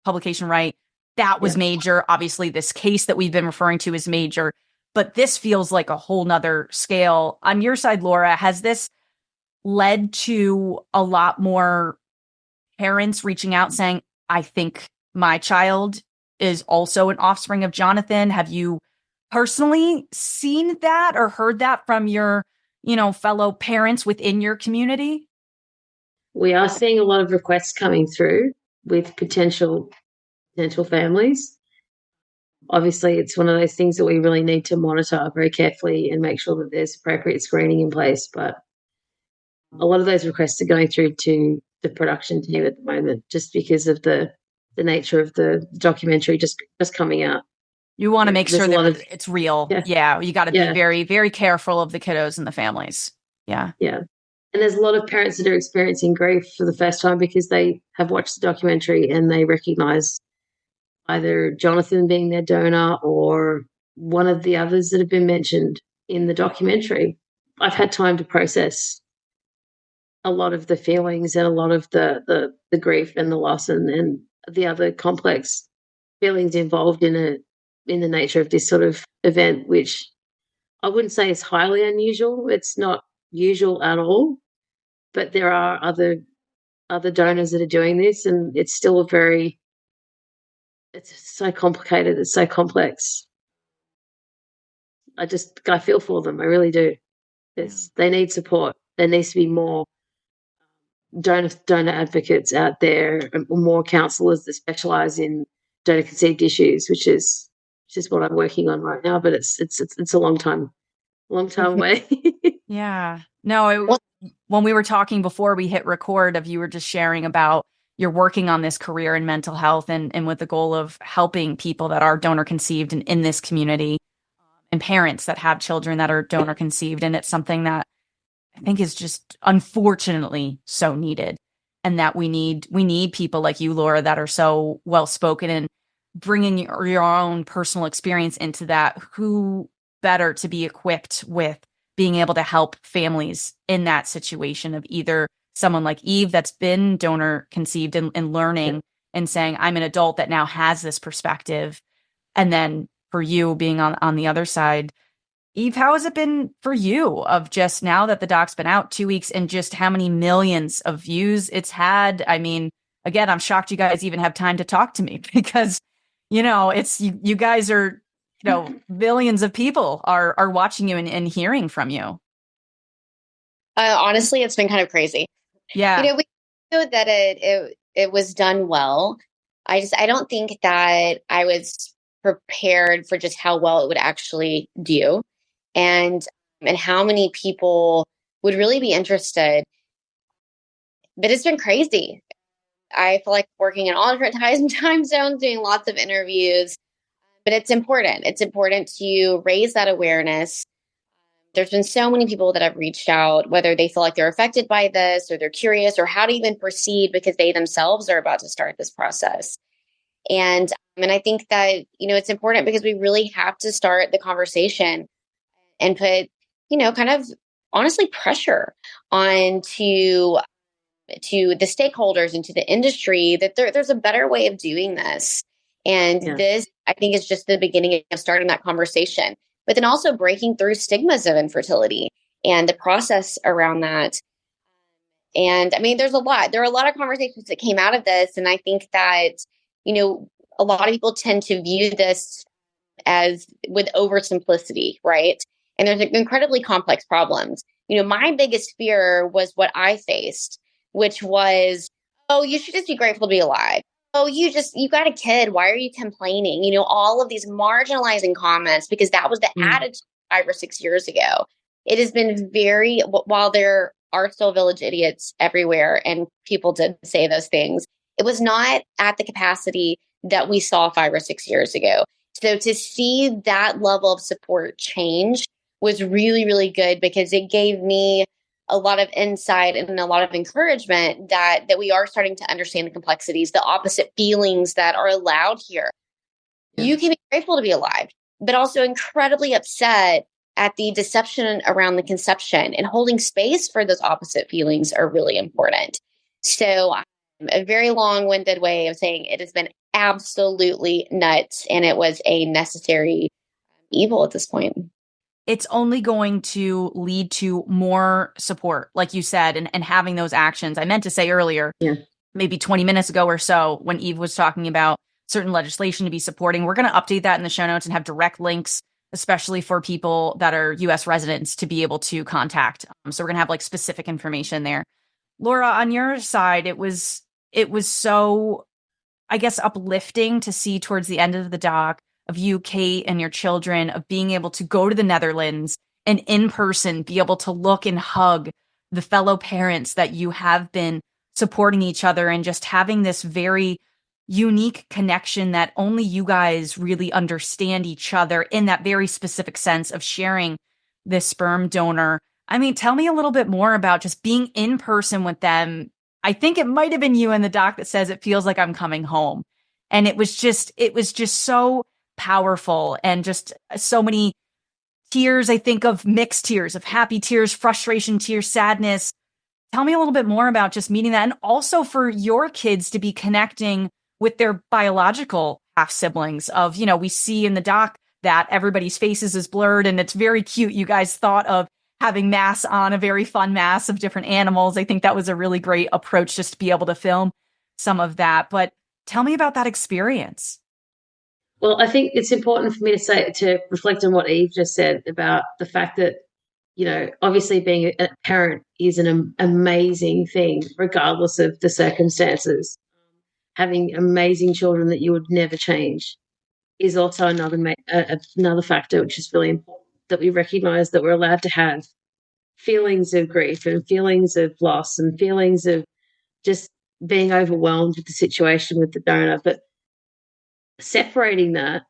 publication right, that was major. Obviously, this case that we've been referring to is major, but this feels like a whole nother scale. On your side, Laura, has this led to a lot more parents reaching out saying, I think my child is also an offspring of Jonathan? Have you personally seen that or heard that from your, fellow parents within your community? We are seeing a lot of requests coming through with potential families. Obviously, it's one of those things that we really need to monitor very carefully and make sure that there's appropriate screening in place. But a lot of those requests are going through to the production team at the moment, just because of the nature of the documentary just coming out. You want to make There's sure a lot that of, it's real. yeah, Yeah. You got to be yeah, very, very careful of the kiddos and the families. Yeah. yeah. And there's a lot of parents that are experiencing grief for the first time because they have watched the documentary and they recognize either Jonathan being their donor or one of the others that have been mentioned in the documentary. I've had time to process a lot of the feelings and a lot of the grief and the loss and the other complex feelings involved in the nature of this sort of event, which I wouldn't say is highly unusual. It's not usual at all, but there are other donors that are doing this, and it's still it's so complicated. It's so complex. I feel for them. I really do. They need support. There needs to be more donor advocates out there, more counsellors that specialise in donor conceived issues, which is what I'm working on right now. But it's a long time away. Yeah. No, when we were talking before we hit record of you were just sharing about you're working on this career in mental health and with the goal of helping people that are donor conceived and in this community and parents that have children that are donor conceived. And it's something that I think is just unfortunately so needed. And that we need people like you, Laura, that are so well spoken and bringing your own personal experience into that. Who better to be equipped with being able to help families in that situation of either someone like Eve that's been donor conceived and learning and saying, I'm an adult that now has this perspective. And then for you being on the other side, Eve, how has it been for you of just now that the doc's been out 2 weeks and just how many millions of views it's had? I mean, again, I'm shocked you guys even have time to talk to me because, it's you guys are, billions of people are watching you and hearing from you. Honestly, it's been kind of crazy. Yeah. We know that it was done well. I don't think that I was prepared for just how well it would actually do. And how many people would really be interested. But it's been crazy. I feel like working in all different time zones, doing lots of interviews, but it's important. It's important to raise that awareness. There's been so many people that have reached out, whether they feel like they're affected by this or they're curious or how to even proceed because they themselves are about to start this process. And I think that, it's important because we really have to start the conversation and put, kind of honestly pressure on to the stakeholders and to the industry that there's a better way of doing this. And this, I think, is just the beginning of starting that conversation, but then also breaking through stigmas of infertility and the process around that. And there are a lot of conversations that came out of this. And I think that, a lot of people tend to view this as with oversimplicity, right? And there's incredibly complex problems. My biggest fear was what I faced, which was, oh, you should just be grateful to be alive. Oh, you got a kid. Why are you complaining? All of these marginalizing comments, because that was the attitude 5 or 6 years ago. It has been while there are still village idiots everywhere and people did say those things, it was not at the capacity that we saw 5 or 6 years ago. So to see that level of support change was really, really good because it gave me a lot of insight and a lot of encouragement that we are starting to understand the complexities, the opposite feelings that are allowed here. Yeah. You can be grateful to be alive, but also incredibly upset at the deception around the conception, and holding space for those opposite feelings are really important. So a very long-winded way of saying it has been absolutely nuts, and it was a necessary evil at this point. It's only going to lead to more support, like you said, and having those actions. I meant to say earlier, maybe 20 minutes ago or so, when Eve was talking about certain legislation to be supporting, we're going to update that in the show notes and have direct links, especially for people that are U.S. residents to be able to contact. So we're going to have specific information there. Laura, on your side, it was so, I guess, uplifting to see towards the end of the doc of you, Kate, and your children, of being able to go to the Netherlands and in person be able to look and hug the fellow parents that you have been supporting each other and just having this very unique connection that only you guys really understand each other in that very specific sense of sharing this sperm donor. I mean, tell me a little bit more about just being in person with them. I think it might have been you in the doc that says it feels like I'm coming home. And it was just so powerful, and just so many tears. I think of mixed tears, of happy tears, frustration tears, sadness. Tell me a little bit more about just meeting that, and also for your kids to be connecting with their biological half siblings of, we see in the doc that everybody's faces is blurred, and it's very cute. You guys thought of having masks on, a very fun mask of different animals. I think that was a really great approach, just to be able to film some of that. But tell me about that experience. Well, I think it's important for me to reflect on what Eve just said about the fact that, obviously being a parent is an amazing thing, regardless of the circumstances. Having amazing children that you would never change is also another factor, which is really important, that we recognize that we're allowed to have feelings of grief and feelings of loss and feelings of just being overwhelmed with the situation with the donor, but separating that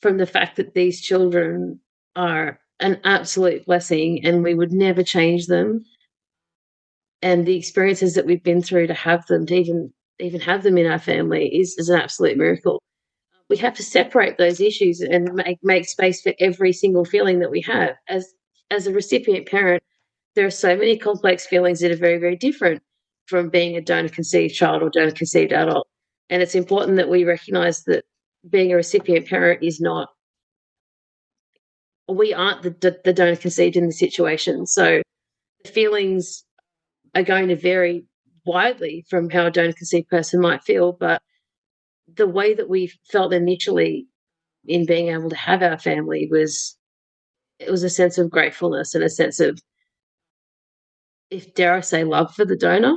from the fact that these children are an absolute blessing and we would never change them, and the experiences that we've been through to have them, to even have them in our family is an absolute miracle. We have to separate those issues and make space for every single feeling that we have. As a recipient parent, there are so many complex feelings that are very, very different from being a donor-conceived child or donor-conceived adult. And it's important that we recognise that being a recipient parent is not, we aren't the donor-conceived in the situation. So the feelings are going to vary widely from how a donor-conceived person might feel, but the way that we felt initially in being able to have our family was a sense of gratefulness and a sense of, if dare I say, love for the donor,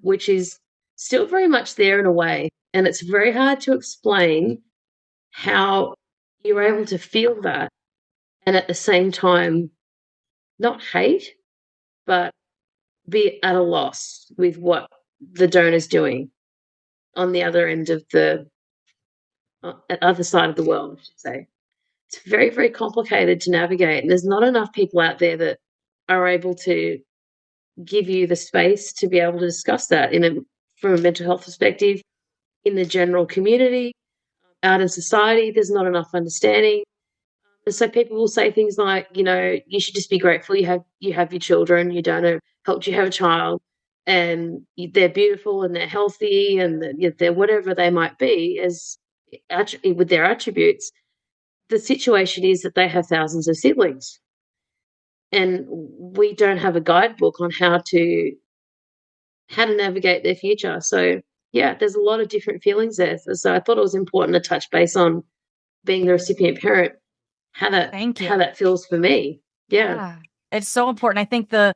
which is still very much there in a way. And it's very hard to explain how you're able to feel that and at the same time not hate, but be at a loss with what the donor's doing on the other end of the other side of the world, I should say. It's very, very complicated to navigate, and there's not enough people out there that are able to give you the space to be able to discuss that from a mental health perspective, in the general community, out in society. There's not enough understanding. And so people will say things like, you should just be grateful you have your children, your donor helped you have a child, and they're beautiful and they're healthy and they're whatever they might be with their attributes. The situation is that they have thousands of siblings, and we don't have a guidebook on how to navigate their future. So yeah, there's a lot of different feelings there. So I thought it was important to touch base on being the recipient parent, how that feels for me. Yeah. It's so important. I think the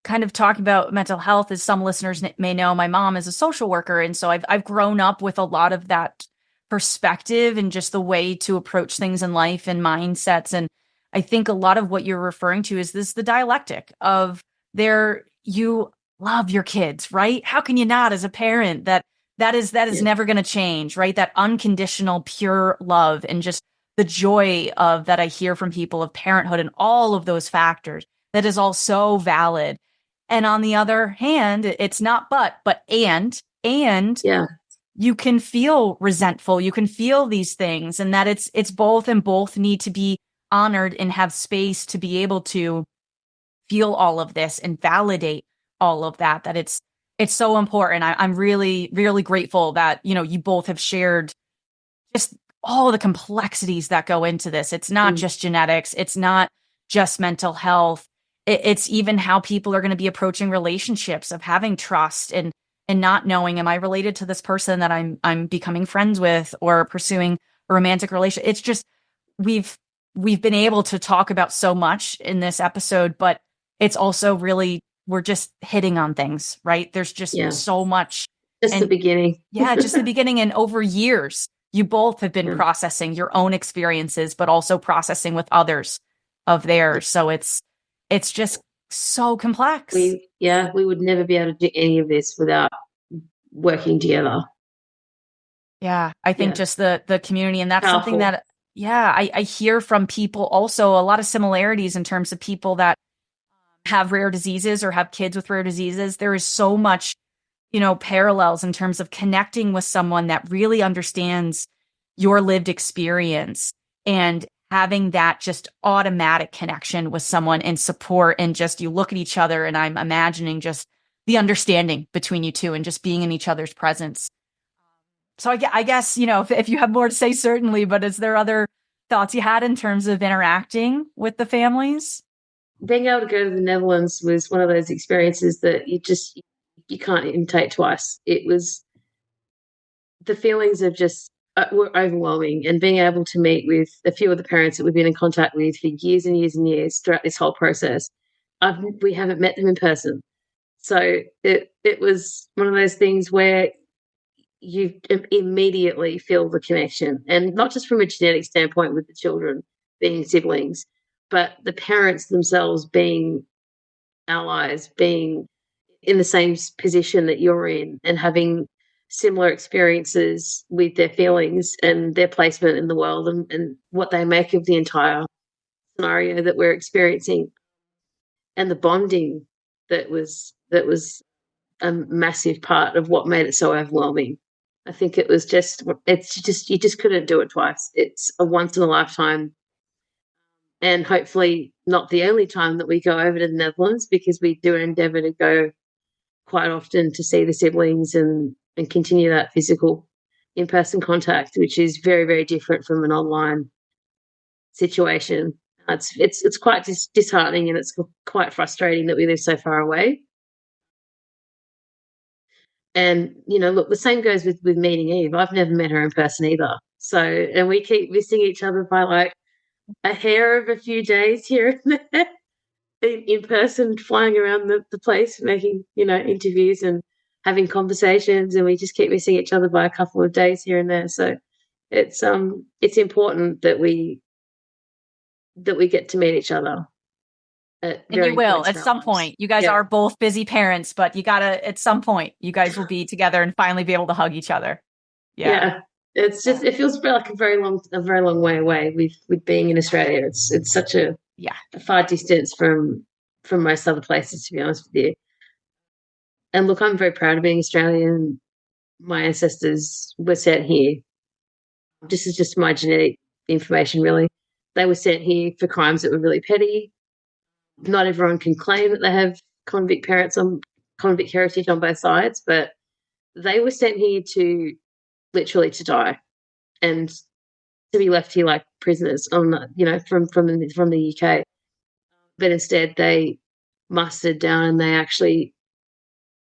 kind of talking about mental health, as some listeners may know, my mom is a social worker. And so I've grown up with a lot of that perspective and just the way to approach things in life and mindsets. And I think a lot of what you're referring to is the dialectic of you love your kids, right? How can you not, as a parent? That is never going to change, right? That unconditional, pure love, and just the joy of that I hear from people of parenthood and all of those factors, that is all so valid. And on the other hand, it's not but and yeah. You can feel resentful. You can feel these things, and that it's both, and both need to be honored and have space to be able to feel all of this and validate all of that. That it's so important. I'm really, really grateful that, you both have shared just all the complexities that go into this. It's not just genetics. It's not just mental health. It's even how people are going to be approaching relationships, of having trust and not knowing, am I related to this person that I'm becoming friends with or pursuing a romantic relationship? It's just, we've been able to talk about so much in this episode, but it's also really, we're just hitting on things, right? There's just so much. The beginning. Just the beginning. And over years, you both have been processing your own experiences, but also processing with others of theirs. So it's just so complex. We would never be able to do any of this without working together. Yeah. I think just the community, and that's Powerful. something that, I hear from people also, a lot of similarities in terms of people that have rare diseases or have kids with rare diseases. There is so much, parallels in terms of connecting with someone that really understands your lived experience and having that just automatic connection with someone and support, and just you look at each other, and I'm imagining just the understanding between you two and just being in each other's presence. So I guess, if you have more to say, certainly, but is there other thoughts you had in terms of interacting with the families? Being able to go to the Netherlands was one of those experiences that you can't even take twice. It was, the feelings of just were overwhelming, and being able to meet with a few of the parents that we've been in contact with for years and years and years throughout this whole process. We haven't met them in person. So it was one of those things where you immediately feel the connection, and not just from a genetic standpoint with the children being siblings, but the parents themselves being allies, being in the same position that you're in, and having similar experiences with their feelings and their placement in the world, and what they make of the entire scenario that we're experiencing, and the bonding that was a massive part of what made it so overwhelming. I think you just couldn't do it twice. It's a once in a lifetime, and hopefully not the only time that we go over to the Netherlands, because we do endeavour to go quite often to see the siblings and continue that physical in-person contact, which is very, very different from an online situation. It's quite disheartening, and it's quite frustrating that we live so far away. And, look, the same goes with meeting Eve. I've never met her in person either. So, and we keep missing each other by like a hair of a few days here and there in person, flying around the place, making, interviews and having conversations. And we just keep missing each other by a couple of days here and there. So it's important that we get to meet each other. And you will at some point. You guys are both busy parents, but you gotta, at some point, you guys will be together and finally be able to hug each other. Yeah. It's just, it feels like a very long way away with being in Australia. It's such a far distance from most other places, to be honest with you. And look, I'm very proud of being Australian. My ancestors were sent here. This is just my genetic information, really. They were sent here for crimes that were really petty. Not everyone can claim that they have convict heritage on both sides, but they were sent here to literally to die and to be left here like prisoners from the UK. But instead they mustered down, and they actually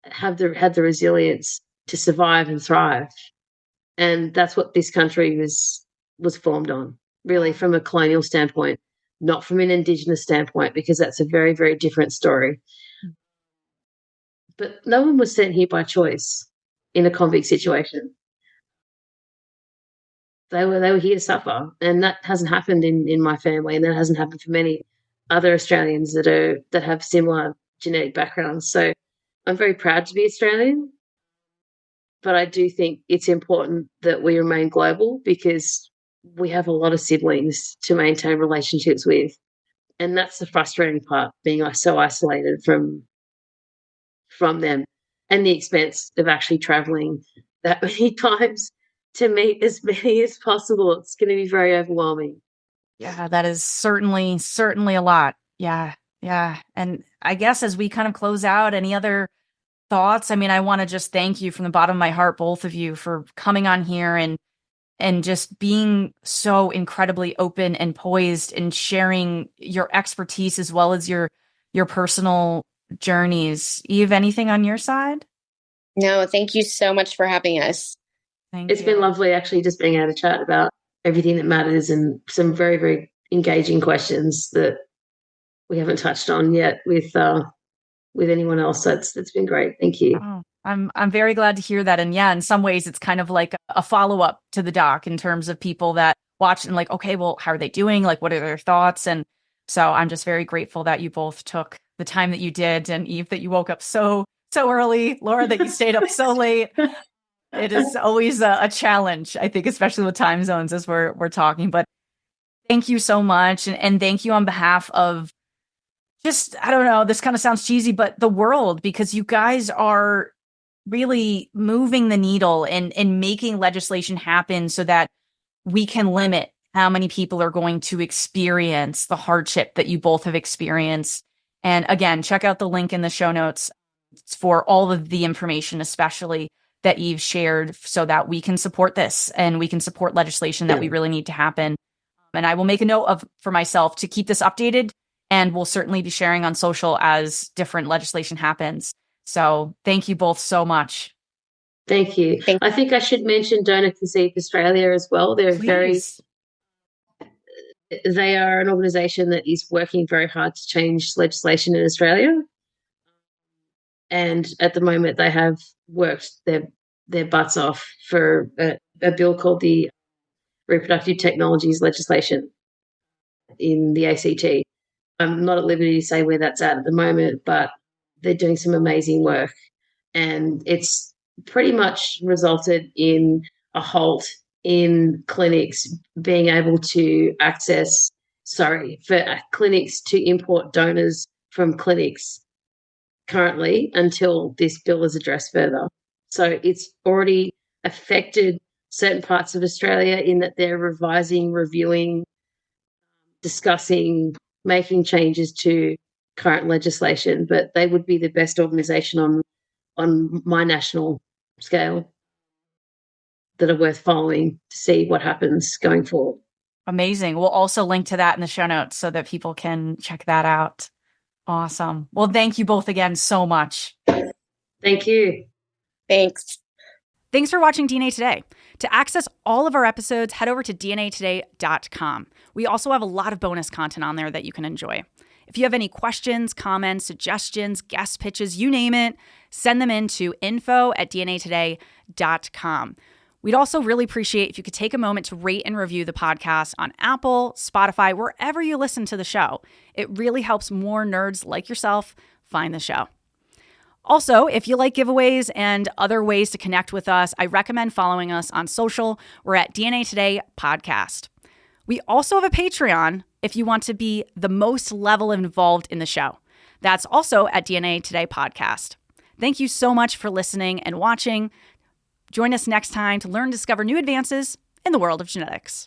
had the resilience to survive and thrive. And that's what this country was formed on, really, from a colonial standpoint, not from an Indigenous standpoint, because that's a very, very different story. But no one was sent here by choice in a convict situation. They were here to suffer, and that hasn't happened in my family, and that hasn't happened for many other Australians that have similar genetic backgrounds. So I'm very proud to be Australian, but I do think it's important that we remain global, because we have a lot of siblings to maintain relationships with. And that's the frustrating part, being so isolated from them, and the expense of actually traveling that many times to meet as many as possible. It's going to be very overwhelming. Yeah, that is certainly a lot. Yeah. Yeah. And I guess as we kind of close out, any other thoughts? I mean, I want to just thank you from the bottom of my heart, both of you, for coming on here and just being so incredibly open and poised and sharing your expertise as well as your personal journeys. Eve, anything on your side? No, thank you so much for having us. It's been lovely, actually, just being able to chat about everything that matters, and some very, very engaging questions that we haven't touched on yet with anyone else. So it's been great. Thank you. Oh, I'm very glad to hear that. And yeah, in some ways it's kind of like a follow-up to the doc in terms of people that watch and like, okay, well, how are they doing? Like, what are their thoughts? And so I'm just very grateful that you both took the time that you did, and Eve, that you woke up so early, Laura, that you stayed up so late. It is always a challenge, I think, especially with time zones as we're talking. But thank you so much. And thank you on behalf of just, I don't know, this kind of sounds cheesy, but the world, because you guys are really moving the needle and making legislation happen so that we can limit how many people are going to experience the hardship that you both have experienced. And again, check out the link in the show notes for all of the information, especially that you've shared, so that we can support this and we can support legislation that we really need to happen. And I will make a note for myself to keep this updated, and we'll certainly be sharing on social as different legislation happens. So thank you both so much. Thank you. I think I should mention Donor Conceive Australia as well. Please. They are an organisation that is working very hard to change legislation in Australia. And at the moment, they have worked their butts off for a bill called the Reproductive Technologies Legislation in the ACT. I'm not at liberty to say where that's at the moment, but they're doing some amazing work. And it's pretty much resulted in a halt in clinics being able to for clinics to import donors from clinics currently until this bill is addressed further. So it's already affected certain parts of Australia in that they're revising, reviewing, discussing, making changes to current legislation, but they would be the best organisation on my national scale that are worth following to see what happens going forward. Amazing. We'll also link to that in the show notes so that people can check that out. Awesome. Well, thank you both again so much. Thank you. Thanks. Thanks for watching DNA Today. To access all of our episodes, head over to dnatoday.com. We also have a lot of bonus content on there that you can enjoy. If you have any questions, comments, suggestions, guest pitches, you name it, send them in to info@dnatoday.com. We'd also really appreciate if you could take a moment to rate and review the podcast on Apple, Spotify, wherever you listen to the show. It really helps more nerds like yourself find the show. Also, if you like giveaways and other ways to connect with us, I recommend following us on social. We're at DNA Today Podcast. We also have a Patreon if you want to be the most level involved in the show. That's also at DNA Today Podcast. Thank you so much for listening and watching. Join us next time to learn and discover new advances in the world of genetics.